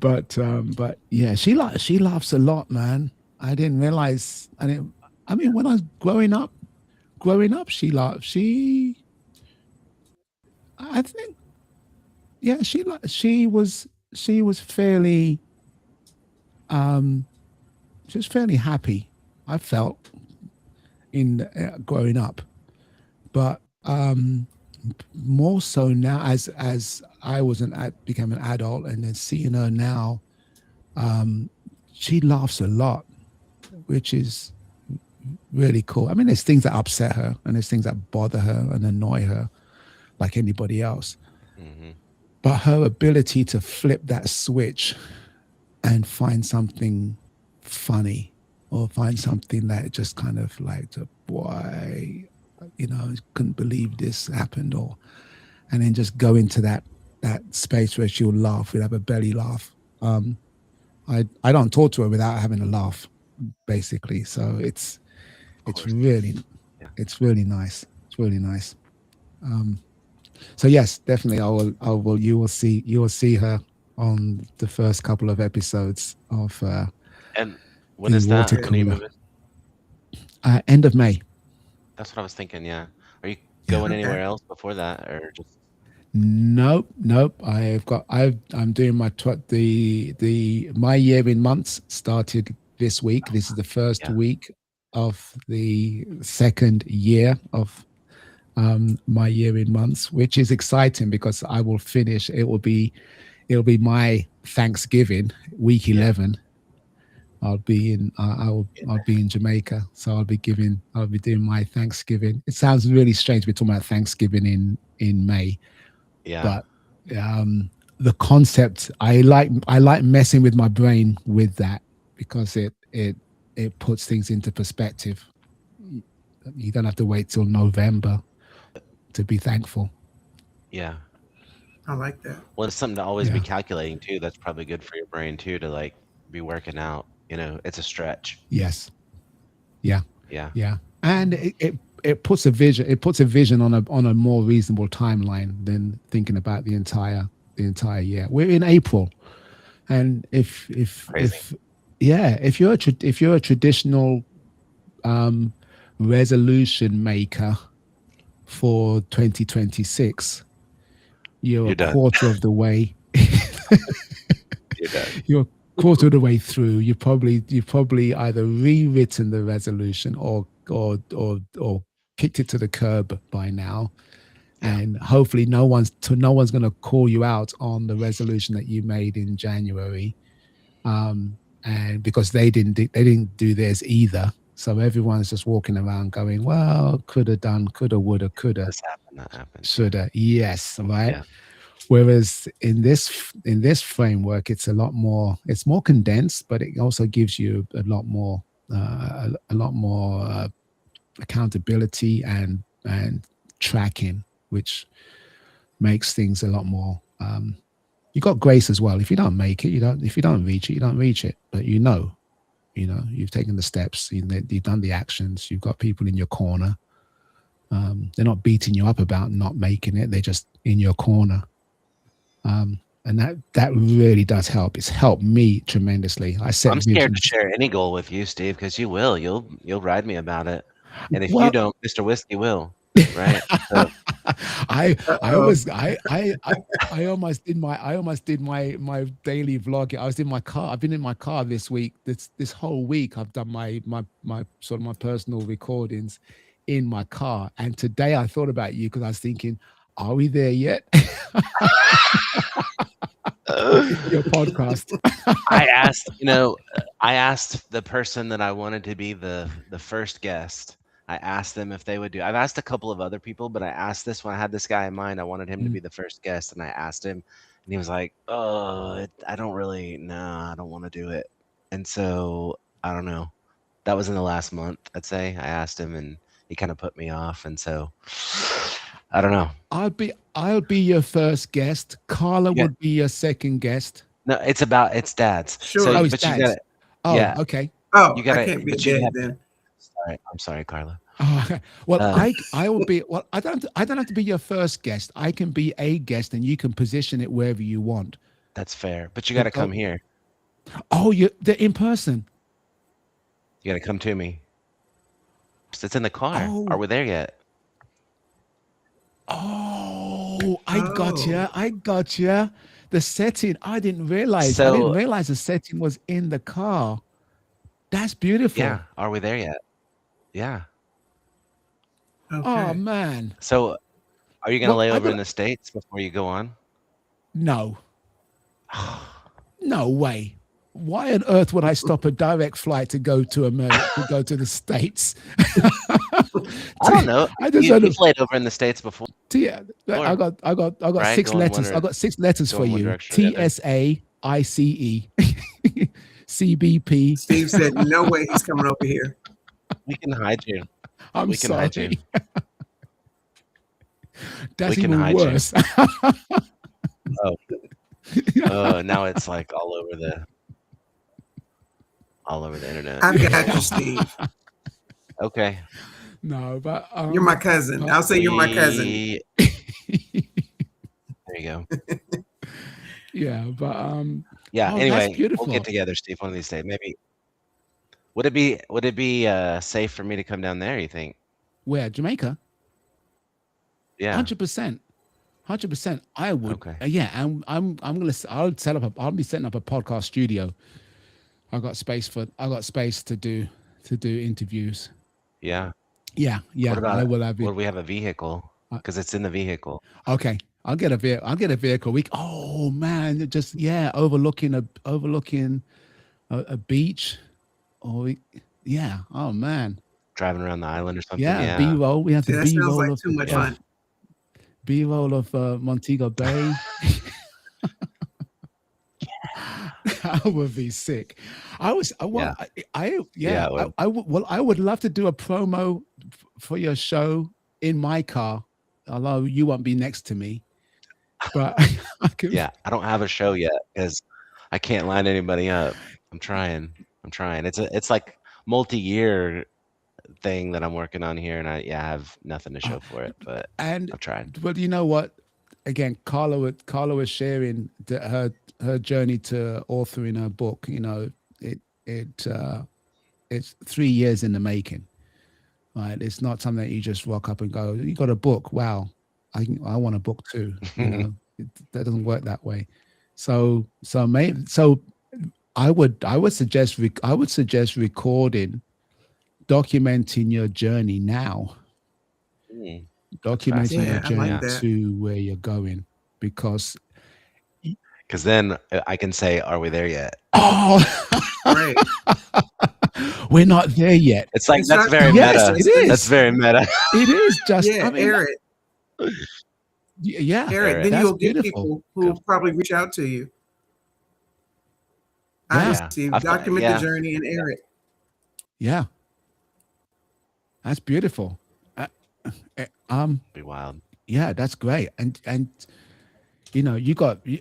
but yeah, she laughs a lot, man. I didn't realize. I mean, when I was growing up, she laughed. I think, yeah, she was fairly she was fairly happy. I felt in growing up, but more so now as I became an adult and then seeing her now, she laughs a lot, which is really cool. I mean, there's things that upset her and there's things that bother her and annoy her, like anybody else.
Mhm.
But her ability to flip that switch and find something funny or find something that just kind of like, boy, couldn't believe this happened, or and then just go into that space where she'll laugh. We'll have a belly laugh. I don't talk to her without having a laugh, basically. So it's
Of course.
really
Yeah.
it's really nice. It's really nice. So yes, definitely, I will. You will see her on the first couple of episodes of
And when
the
is that?
water
When are you
cooler.
moving?
End of May.
That's what I was thinking, yeah. Are you
Yeah.
going
Okay.
anywhere else before that, or just
Nope. I'm doing the my year in months started this week. This is the first
yeah.
week of the second year of my year in months, which is exciting because I will finish. It'll be my Thanksgiving week
Yeah.
11. I'll be in Jamaica, so I'll be doing my Thanksgiving. It sounds really strange. We're talking about Thanksgiving in May,
Yeah.
but the concept. I like messing with my brain with that because it puts things into perspective. You don't have to wait till November to be thankful.
Yeah.
I like that.
Well, it's something to always be
Yeah.
calculating too. That's probably good for your brain too to like be working out. It's a stretch.
Yes. Yeah.
Yeah.
Yeah. And it puts a vision. It puts a vision on a more reasonable timeline than thinking about the entire year. We're in April, and
Crazy.
if you're a traditional um, resolution maker for 2026, you're
You're
a
done.
quarter of the way.
You're done.
You're a quarter of the way through. You've probably either rewritten the resolution or kicked it to the curb by now.
Yeah.
And hopefully no one's going to call you out on the resolution that you made in January, and because they didn't do theirs either. So everyone's just walking around going, well, could have done, coulda, woulda, coulda,
This happened. That happened.
shoulda. Yes, right.
Yeah.
Whereas in this framework, it's more condensed, but it also gives you a lot more accountability and tracking, which makes things a lot more. You got grace as well. If you don't make it, you don't. If you don't reach it, you don't reach it. But you've taken the steps. You've done the actions. You've got people in your corner. They're not beating you up about not making it. They're just in your corner. And that really does help. It's helped me tremendously.
I'm scared to share any goal with you, Steve, because you will. You'll ride me about it. And if you don't, Mr. Whiskey will. Right? So,
I almost did my daily vlog. I was in my car. I've been in my car this week. This whole week I've done my sort of my personal recordings in my car. And today I thought about you because I was thinking, are we there yet? Your podcast.
I asked the person that I wanted to be the first guest. I asked them if they would do. I've asked a couple of other people, but I asked this one. I had this guy in mind. I wanted him to be the first guest, and I asked him, and he was like, "Oh, I don't want to do it." And so I don't know. That was in the last month, I'd say. I asked him, and he kind of put me off, and so I don't know.
I'll be your first guest. Carla would be your second guest.
No, it's dads.
Sure.
So,
it's
but
dads.
you got it.
Oh,
Yeah.
okay.
Oh,
You gotta-
I can't be a
but you
dad
have-
then.
I'm sorry, Carla.
Oh, okay. Well,
Uh,
I will be. Well, I don't have to be your first guest. I can be a guest, and you can position it wherever you want.
That's fair, but you got to come here.
Oh, they're in person.
You got to come to me. It's in the car.
Oh.
Are we there yet?
Oh, I got you. The setting. I didn't realize
So-
the setting was in the car. That's beautiful.
Yeah. Are we there yet? Yeah.
Okay.
Oh man.
So, are you going to
Well,
lay
I
over in
got-
the States before you go on?
No. No way. Why on earth would I stop a direct flight to go to America, to go to the States?
I don't know.
I just
You've laid over in the States before.
Yeah, I got
Right,
six
go in one
letters. I got 6 letters
go
for
in one
you.
direction or the other.
TSAICE. CBP.
Steve said, "No way, he's coming over here."
We can hide you.
I'm
We can hide
sorry.
you.
That's
We can
even
hide you.
worse.
Now it's like all over the internet.
I've got you, Steve.
Okay.
No, but
You're my cousin. I'll say you're my cousin.
There you go.
yeah, but
Yeah.
Oh, that's
Anyway, we'll
beautiful.
get together, Steve, one of these days. Maybe. Would it be safe for me to come down there? You think?
where Jamaica?
Yeah.
100%. 100%. I would.
Okay.
Yeah, I'll be setting up a podcast studio. I got space to do interviews.
Yeah.
Yeah.
What about
I will have it.
Would we have a vehicle? Because it's in the vehicle.
Okay, I'll get a vehicle. Oh man, just overlooking a beach, or Oh man,
Driving around the island or something.
yeah. B-roll. We have
See,
the
that sounds
B-roll
like too much fun.
B-roll of Montego Bay. That would be sick. I was well,
Yeah.
yeah,
It would.
well, I would love to do a promo for your show in my car, although you won't be next to me. But I can.
Yeah. I don't have a show yet because I can't line anybody up. I'm trying. It's like multi-year thing that I'm working on here, and I have nothing to show for it, but
And
I've tried.
but you know what? Again, Carla was sharing her journey to authoring her book. You know, it it's 3 years in the making. Right? It's not something that you just walk up and go, "You got a book? Wow, I want a book too." You know, that doesn't work that way. So I would suggest recording, documenting your journey now,
Mm, that's
documenting your
Yeah, I
fascinating.
like
journey
Yeah.
that.
to where you're going, because
Because then I can say, "Are we there yet?"
oh,
Right.
we're not there yet.
It's like
It's
that's
not
very
Yes,
meta.
it
Justin.
That's
is.
very meta.
It is just.
Yeah,
I mean,
air it.
yeah,
Air it.
Air it.
Then
that's
you'll get
beautiful.
people who will probably reach out to you. I
Yeah,
see.
I've got,
Document the
yeah,
journey and air it.
yeah, that's beautiful. Uh,
be wild.
yeah, that's great. And you know, you got you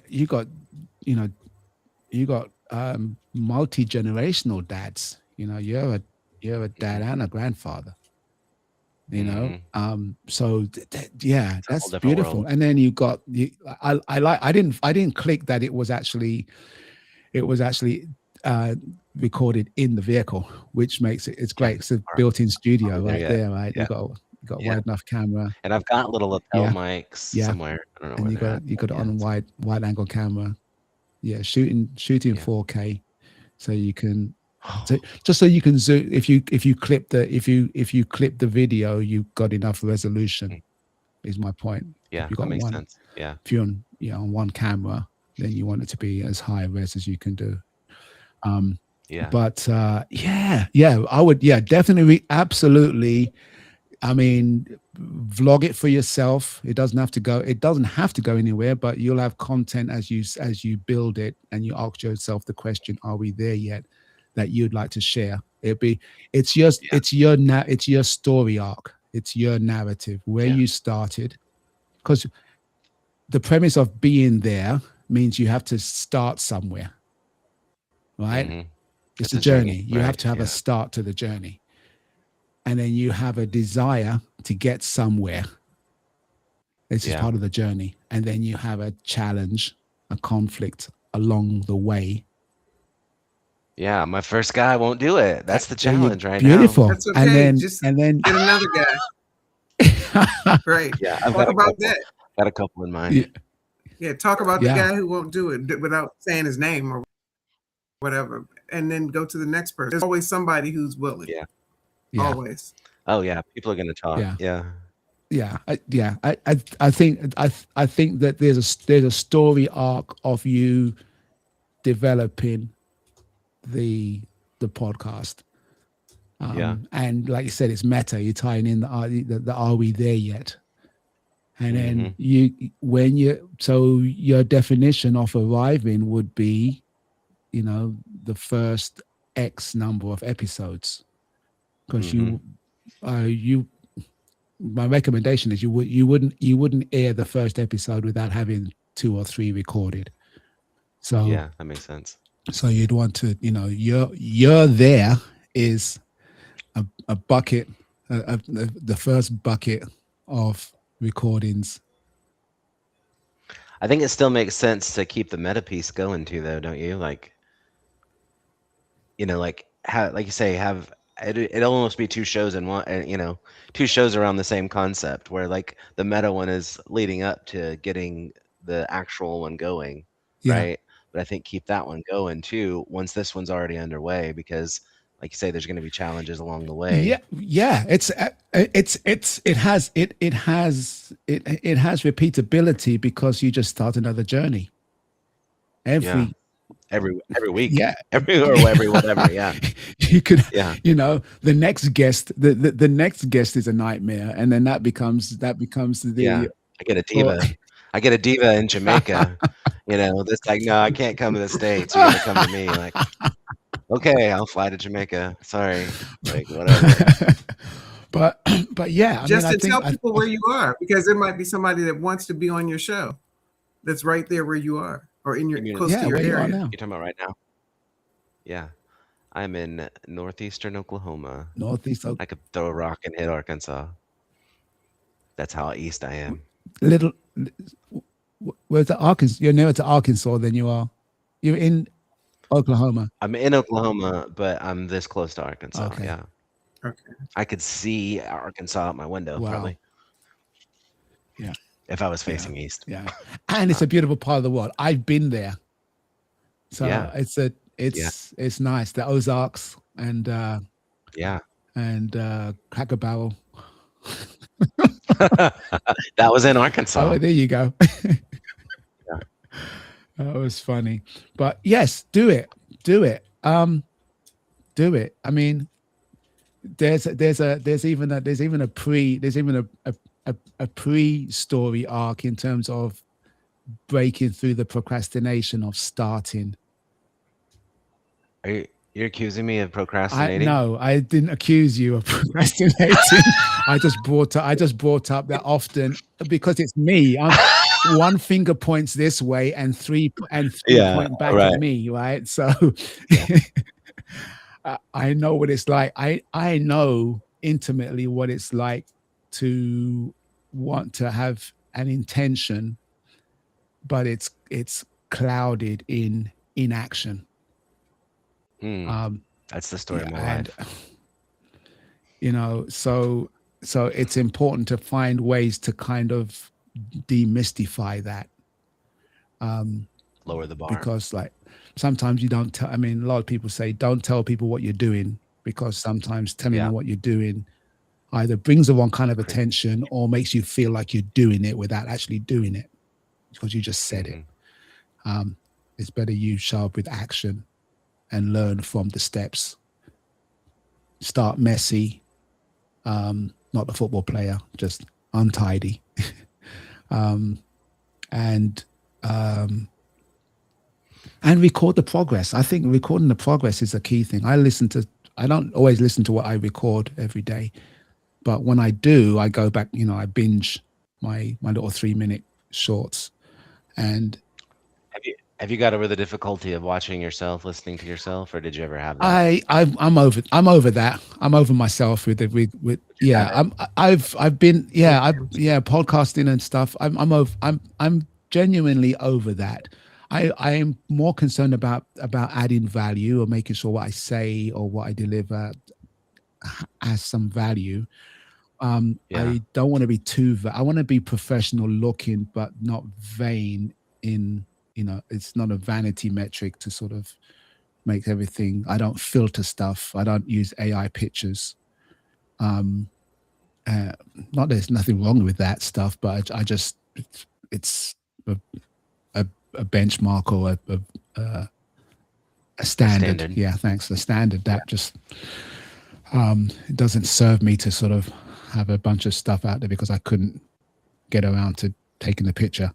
know, you got multi-generational dads. You know, you're a dad and a grandfather. You know, so yeah,
It's a whole
that's
different
beautiful.
world.
And then you got I didn't click that it was actually recorded in the vehicle, which makes it's great. It's a
Are
built-in
we
studio
there
right
yet?
there, right?
Yeah.
You got
Yeah.
wide enough camera,
And I've got little lapel
yeah,
mics
yeah,
somewhere. I don't know
and
where
you
they're at.
got
but
it
yeah,
on
it's-
wide angle camera, yeah, shooting
yeah.
4K, so you can just so you can zoom. If you clip the video, you've got enough resolution. Is my point.
Yeah,
If you
that
got
makes
one,
sense. Yeah.
if you're on on one camera, then you want it to be as high res as you can do.
Yeah.
But yeah, I would, definitely, absolutely. I mean, vlog it for yourself. It doesn't have to go anywhere, but you'll have content as you build it, and you ask yourself the question, are we there yet, that you'd like to share. It's your story arc. It's your narrative, where
Yeah.
you started, because the premise of being there means you have to start somewhere, right?
Mhm.
It's
It's
a
a journey,
journey. You have
right,
to have a
yeah.
start to the journey. And then you have a desire to get somewhere. This is
Yeah.
part of the journey. And then you have a challenge, a conflict along the way.
Yeah, my first guy won't do it. That's the
There you-
challenge right
beautiful.
That's
And
okay.
then
Just
and then
get another guy. Right.
now. Yeah, I've
Talk
got a
about
couple.
that.
Got a couple in mind.
Yeah.
Yeah, talk about
Yeah.
the guy who won't do it without saying his name or whatever, and then go to the next person. There's always somebody who's willing.
Yeah.
Yeah.
Always.
Oh yeah, people are gonna talk.
Yeah.
Yeah.
I think that there's a story arc of you developing the podcast.
Yeah.
And like you said, it's meta. You're tying in the are we there yet? And then your definition of arriving would be, the first X number of episodes, because my recommendation is you wouldn't air the first episode without having 2 or 3 recorded. So
Yeah, that makes sense.
so you'd want to, you're there is a bucket, the first bucket of recordings.
I think it still makes sense to keep the meta piece going too, though, don't you? Like, like like you say, have it'll almost be 2 shows in one, 2 shows around the same concept, where like the meta one is leading up to getting the actual one going,
Yeah.
right? But I think keep that one going too once this one's already underway, because like you say, there's going to be challenges along the way.
Yeah. It has repeatability, because you just start another journey every
week.
Yeah.
Every whatever. Yeah.
You could,
Yeah.
the next guest, the next guest is a nightmare, and then that becomes the
Yeah. I get a diva. I get a diva in Jamaica, that's like, no, I can't come to the States. You're gonna come to me. Like, okay, I'll fly to Jamaica. Sorry, like whatever.
but but yeah, I mean, I
Justin,
think
tell people where you are, because there might be somebody that wants to be on your show that's right there where you are, or in your close to your
where you are
area.
now.
You're talking about right now? Yeah, I'm in northeastern Oklahoma.
Northeast,
I could throw a rock and hit Arkansas. That's how east I am.
little. Where's the Arkansas? You're nearer to Arkansas than you are. You're in Oklahoma.
I'm in Oklahoma, but I'm this close to Arkansas.
Okay.
Yeah,
Okay.
I could see Arkansas out my window
Wow.
probably.
Yeah.
If I was facing east.
Yeah, and it's a beautiful part of the world. I've been there, so
Yeah.
it's nice. The Ozarks and
Yeah.
Cracker Barrel.
That was in Arkansas.
Oh, there you go.
Yeah.
That was funny, but yes, do it. Do it. I mean, there's even a pre-story arc in terms of breaking through the procrastination of starting.
You're accusing me of procrastinating?
No, I didn't accuse you of procrastinating. I just brought up that often because it's me. One finger points this way and three point back at me, right? So I know what it's like. I know intimately what it's like to want to have an intention, but it's clouded in inaction.
That's the story of my life.
So it's important to find ways to kind of demystify that.
Lower the bar.
Because like sometimes you don't tell, I mean, a lot of people say don't tell people what you're doing, because sometimes telling them what you're doing either brings the wrong kind of attention or makes you feel like you're doing it without actually doing it because you just said it. It's better you show up with action and learn from the steps. Start messy, not the football player, just untidy. And record the progress. I think recording the progress is a key thing. I don't always listen to what I record every day, but when I do, I go back, I binge my little 3-minute shorts. And
have you got over the difficulty of watching yourself, listening to yourself, or did you ever have that?
I'm over that. I'm over myself with I've been podcasting and stuff. I'm genuinely over that. I am more concerned about adding value or making sure what I say or what I deliver has some value. I don't want to be I want to be professional looking, but not vain in, it's not a vanity metric to sort of make everything. I don't filter stuff. I don't use AI pictures. Not there's nothing wrong with that stuff, but I just, it's a benchmark or a standard. Yeah, thanks. A standard that just it doesn't serve me to sort of have a bunch of stuff out there because I couldn't get around to taking the picture.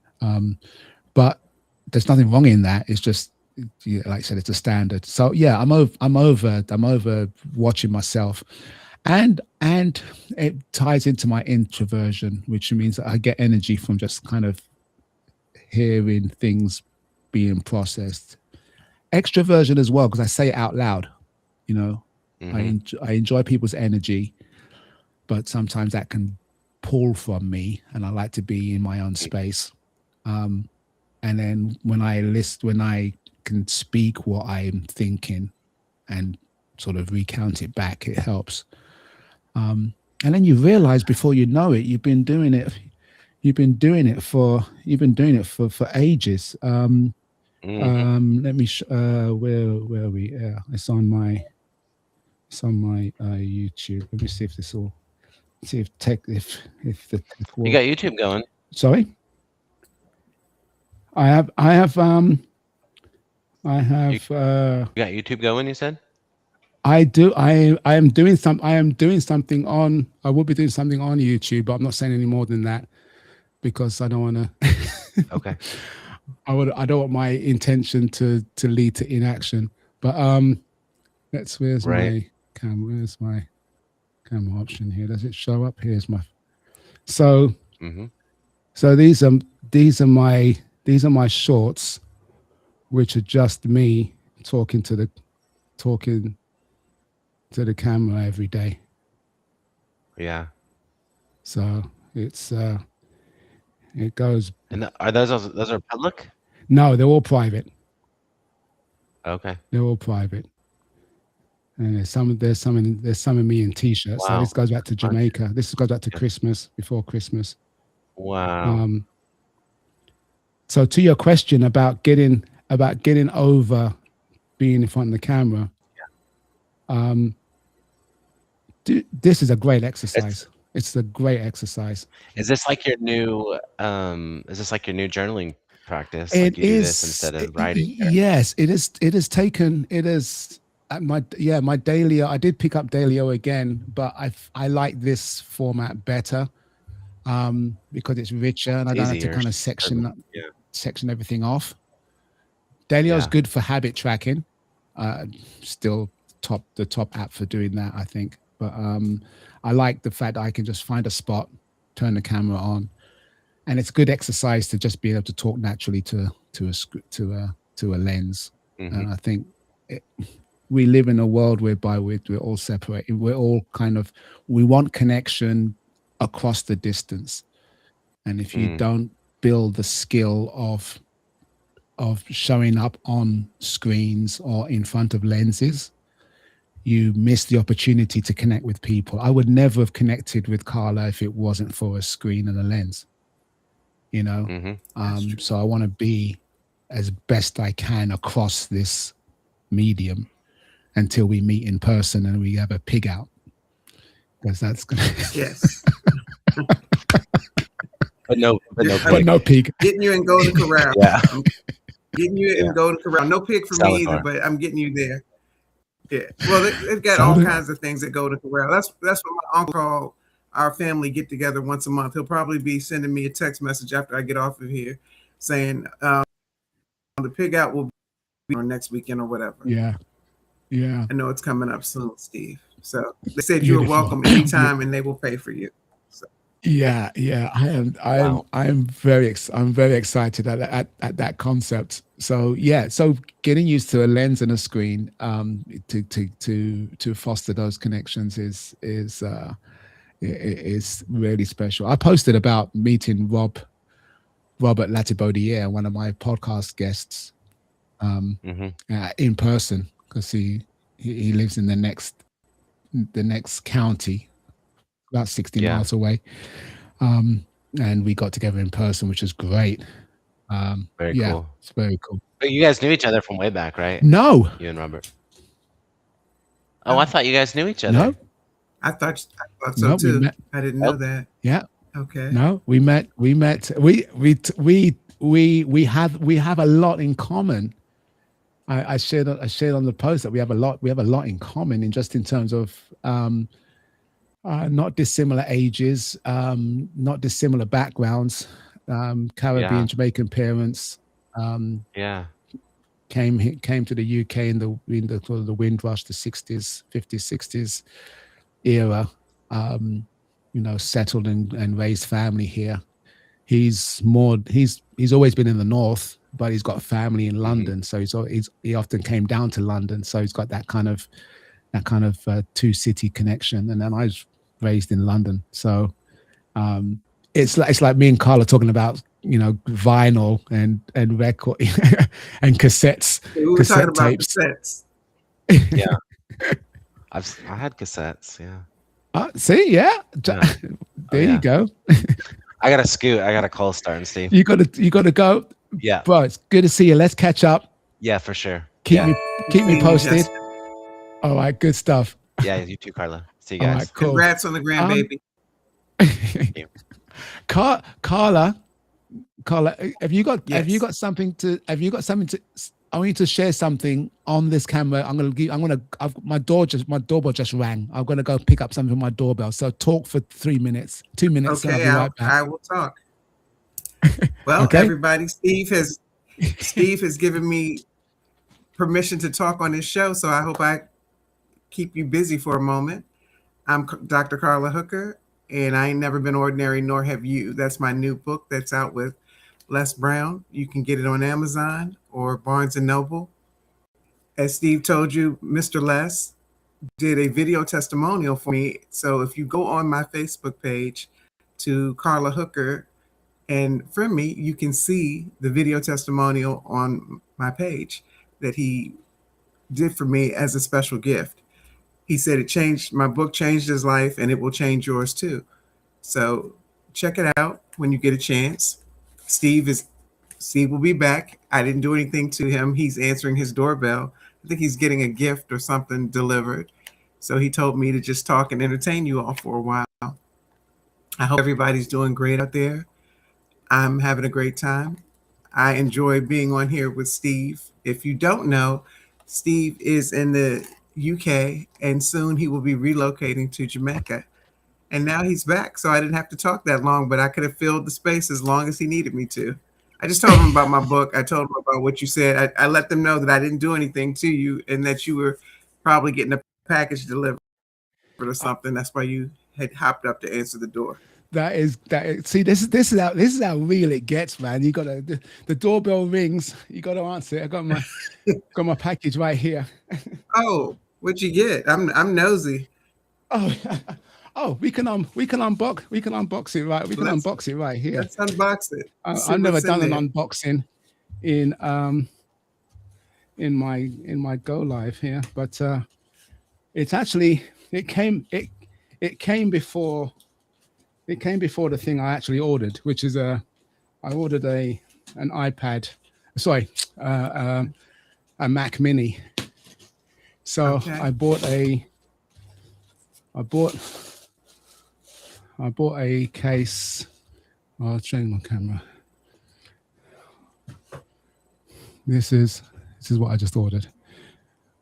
But there's nothing wrong in that. It's just, like I said, it's a standard. So yeah, I'm over watching myself, and it ties into my introversion, which means that I get energy from just kind of hearing things being processed. Extroversion as well, because I say it out loud. I enjoy people's energy, but sometimes that can pull from me, and I like to be in my own space. And then when I can speak what I'm thinking and sort of recount it back, it helps. And then you realize before you know it, you've been doing it for ages. Let me where are we? Yeah, it's on my YouTube. Let me see if the tech
you got YouTube going.
Sorry. I have
you got YouTube going, you said?
I do. I am doing something on, I will be doing something on YouTube, but I'm not saying any more than that. because I don't want to.
Okay.
I don't want my intention to lead to inaction. But where's
Right.
my camera? Where's my camera option here? Does it show up? Here's my. So
Mm-hmm.
so these are my shorts, which are just me talking to the camera every day.
Yeah.
So it's it goes.
And are those are public?
No, they're all private.
Okay.
They're all private. And there's some of me in t-shirts.
Wow.
So this goes back to Jamaica. This goes back to Christmas, before Christmas.
Wow.
So to your question about getting over being in front of the camera, this is a great exercise. It's a great exercise.
Is this like your new journaling practice?
It
like you do
is
this instead of writing?
Yes, it is. It has taken. It is my Dailyo. I did pick up Dailyo again, but I like this format better because it's richer and I don't have to kind of section everything off. Dailyo is good for habit tracking. Still the top app for doing that, I think. But I like the fact that I can just find a spot, turn the camera on, and it's good exercise to just be able to talk naturally to a lens.
Mm-hmm.
And I think we live in a world whereby we're all separated. We're all we want connection across the distance, and if you don't build the skill of showing up on screens or in front of lenses, you miss the opportunity to connect with people. I would never have connected with Carla if it wasn't for a screen and a lens, you know?
Mm-hmm.
So I want to be as best I can across this medium until we meet in person and we have a pig out. Because that's going to...
Yes.
But no
pig.
Getting you in Golden Corral.
Yeah.
Getting you in Golden Corral. No pig for me either, but I'm getting you there. Yeah. Well, they've got all kinds of things that go to Corral. That's what my uncle called our family get together once a month. He'll probably be sending me a text message after I get off of here saying the pig out will be next weekend or whatever.
Yeah. Yeah.
I know it's coming up soon, Steve. So they said you are welcome anytime and they will pay for you. So.
Yeah. I'm very excited at that concept. So yeah, so getting used to a lens and a screen to foster those connections is really special. I posted about meeting Robert Latibaudiere, one of my podcast guests, in person, because he lives in the next county, about 60 miles away. And we got together in person, which is great.
Very cool.
It's very cool.
But you guys knew each other from way back, right?
No.
You and Robert. Oh, I thought you guys knew each other.
No. I thought so too. I didn't know that.
Yeah.
Okay.
No, we met. We have a lot in common. I shared on the post that we have a lot in common in terms of not dissimilar ages, not dissimilar backgrounds, Caribbean, Jamaican parents. Came to the UK in the sort of the Windrush, the 60s, 50s, 60s era. Settled and raised family here. He's always been in the north, but he's got a family in London, so he often came down to London. So he's got that kind of two city connection. And then I was raised in London, so it's like me and Carla talking about vinyl and record and cassettes.
We were talking about tapes. Cassettes.
Yeah, I had cassettes. Yeah.
See, yeah. There you go.
I got to scoot. I got a call starting, Steve.
You got to go.
Yeah,
bro. It's good to see you. Let's catch up.
Yeah, for sure.
Keep me posted. All right, good stuff.
Yeah, you too, Carla. See you guys.
All right, cool.
Congrats on the grandbaby.
Carla, have you got something to? I want you to share something on this camera. My doorbell just rang. I'm gonna go pick up something from my doorbell. So talk for 3 minutes, 2 minutes.
Okay,
I'll be right back.
I will talk. Well,
Okay.
everybody, Steve has given me permission to talk on this show, so I hope I keep you busy for a moment. I'm Dr. Carla Hooker, and I ain't never been ordinary, nor have you. That's my new book that's out with Les Brown. You can get it on Amazon or Barnes and Noble. As Steve told you, Mr. Les did a video testimonial for me. So if you go on my Facebook page to Carla Hooker and friend me, you can see the video testimonial on my page that he did for me as a special gift. He said my book changed his life, and it will change yours too. So check it out when you get a chance. Steve will be back. I didn't do anything to him. He's answering his doorbell. I think he's getting a gift or something delivered. So he told me to just talk and entertain you all for a while. I hope everybody's doing great out there. I'm having a great time. I enjoy being on here with Steve. If you don't know, Steve is in the UK, and soon he will be relocating to Jamaica. And now he's back, so I didn't have to talk that long, but I could have filled the space as long as he needed me to. I just told him about my book. I told him about what you said. I let them know that I didn't do anything to you and that you were probably getting a package delivered or something. That's why you had hopped up to answer the door.
See, this is how real it gets, man. You got the doorbell rings. You got to answer it. I got my package right here.
Oh, what'd you get? I'm nosy.
Oh, we can unbox it right. We can unbox it right here.
Let's unbox it.
I've never done an unboxing in my go live here, but it's actually it came before the thing I actually ordered, which is I ordered an iPad, sorry, a Mac Mini. So
okay.
I bought a case. I'll change my camera. This is what I just ordered,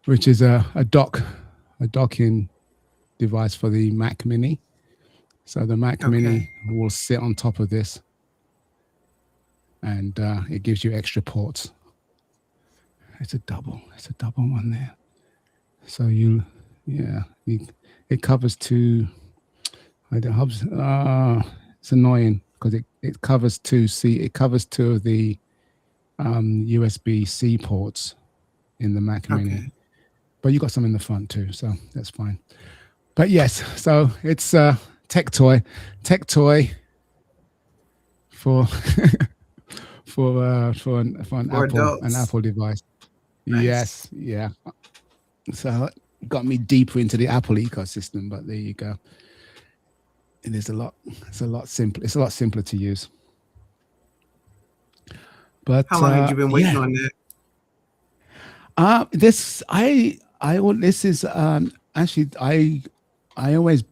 which is a docking device for the Mac Mini. So the Mac Mini will sit on top of this, and it gives you extra ports. It's a double one there. So it covers two. It's annoying because it covers two of the USB-C ports in the Mac Mini, but you got some in the front too, so that's fine. But yes, so it's tech toy for an Apple device. Nice. Yes, yeah. So it got me deeper into the Apple ecosystem, but there you go. It's a lot simpler. It's a lot simpler to use. But
how long have you been waiting on that?
This is actually I always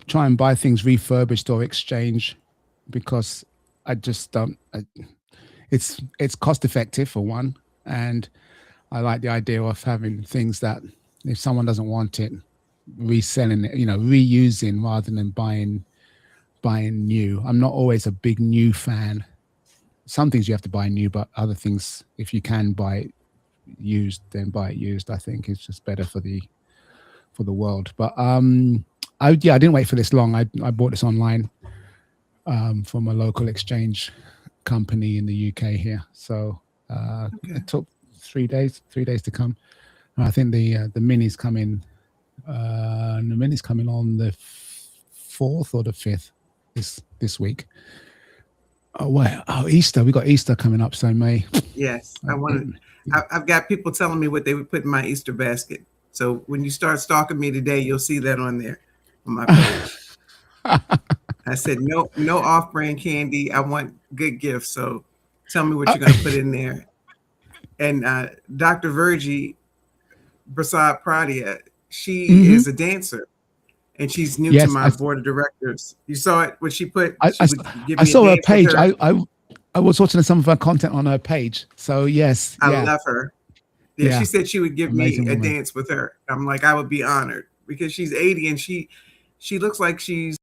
try and buy things refurbished or exchange because I just don't. It's cost effective for one, and I like the idea of having things that if someone doesn't want it, reselling it, reusing rather than buying new. I'm not always a big new fan. Some things you have to buy new, but other things, if you can buy it used, then buy it used. I think it's just better for the world. But I didn't wait for this long. I bought this online from a local exchange company in the UK here. So it took 3 days to come. And I think the mini's coming. The mini's coming on the 4th or the 5th this week. Oh wow! Oh, Easter. We got Easter coming up, so May.
Yes, I've got people telling me what they would put in my Easter basket. So when you start stalking me today, you'll see that on there on my page. I said no off-brand candy. I want good gifts. So tell me what you're going to put in there. And Dr. Virgie Prasad Pradia, she is a dancer. And she's new to my board of directors. You saw it when she put.
I saw her page. I was watching some of her content on her page. So yes,
I love her. Yeah, she said she would give me a dance with her. I'm like, I would be honored because she's 80 and she looks like she's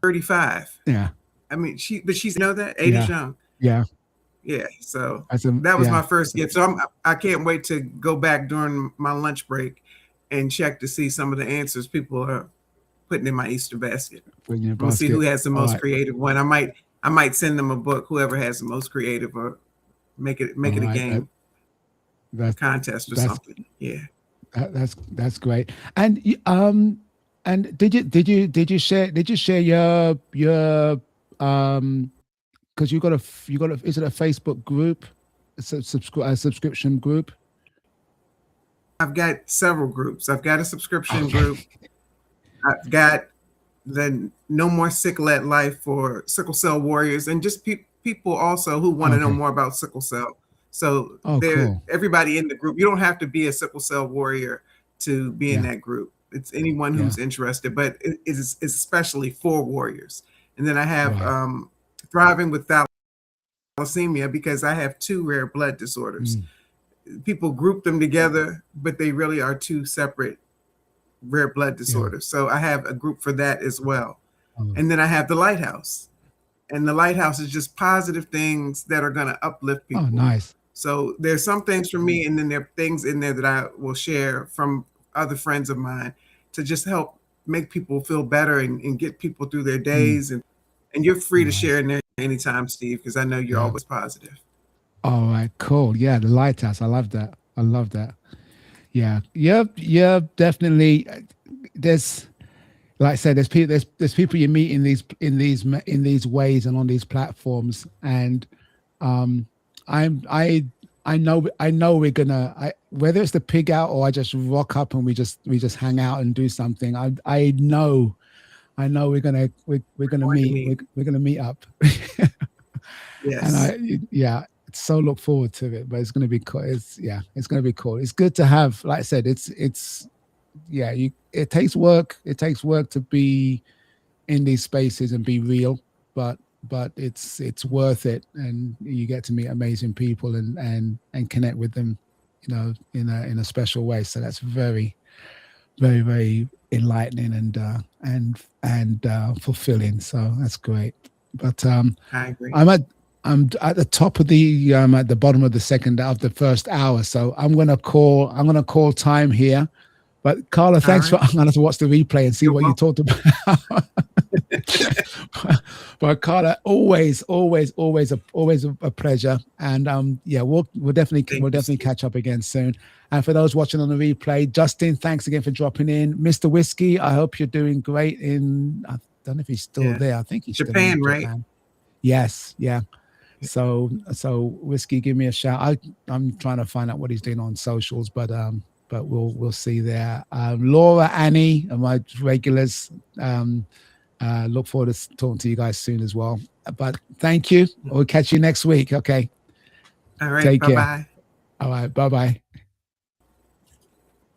35.
Yeah,
I mean, she's that
Yeah.
Ada's young.
Yeah.
Yeah. So
That's a,
that was
yeah.
my first gift. So I can't wait to go back during my lunch break and check to see some of the answers people are putting in my Easter basket.
Put in your
We'll see who
basket.
has the
All
most
right.
creative one. I might send them a book, whoever has the most creative, or make it
All
a
right.
game, a
That's
contest or
that's
something. Yeah.
that's great. And did you share your because you got a is it a Facebook group, a subscription group?
I've got several groups. I've got a subscription
Okay.
group. I've got the No More Sicklet Life for sickle cell warriors, and just people also who want to know
Okay.
more about sickle cell. So
Oh, cool.
everybody in the group. You don't have to be a sickle cell warrior to be in
Yeah.
that group. It's anyone
Yeah.
who's interested, but it's especially for warriors. And then I have
Right.
Thriving with Thalassemia, because I have two rare blood disorders. People group them together, but they really are two separate rare blood disorders. So I have a group for that as well.
Oh,
And then I have the Lighthouse. And the Lighthouse is just positive things that are going to uplift people.
nice.
So there's some things for me, and then there are things in there that I will share from other friends of mine to just help make people feel better and get people through their days. And you're free to share in there anytime, Steve, because I know you're
Yeah.
always positive.
All right, cool. Yeah, the Lighthouse. I love that. I love that. Yeah, yeah, definitely. There's, like I said, there's people you meet in these ways and on these platforms, and I know we're gonna, whether it's the pig out or I just rock up and we just hang out and do something. I know we're gonna meet. We're gonna meet up.
Yes.
And so look forward to it. But it's gonna be cool. It's gonna be cool. It's good to have, like I said, it takes work. It takes work to be in these spaces and be real, but it's worth it, and you get to meet amazing people and connect with them, in a special way. So that's very, very, very enlightening and fulfilling. So that's great. But
I agree.
I'm at the top of at the bottom of the first hour. So I'm gonna call time here. But Carla, thanks for. I'm gonna have to watch the replay and see what you talked about. But Carla, always a pleasure. And we'll definitely catch up again soon. And for those watching on the replay, Justin, thanks again for dropping in. Mr. Whiskey, I hope you're doing great in. I don't know if he's still there. I think he's
Japan,
still in
right?
Japan. Yes, yeah. So Whiskey, give me a shout. I'm trying to find out what he's doing on socials, but we'll see there. Laura, Annie, and my regulars. Look forward to talking to you guys soon as well. But thank you. We'll catch you next week. Okay.
All right.
Take
Bye-bye.
care. All right. Bye-bye.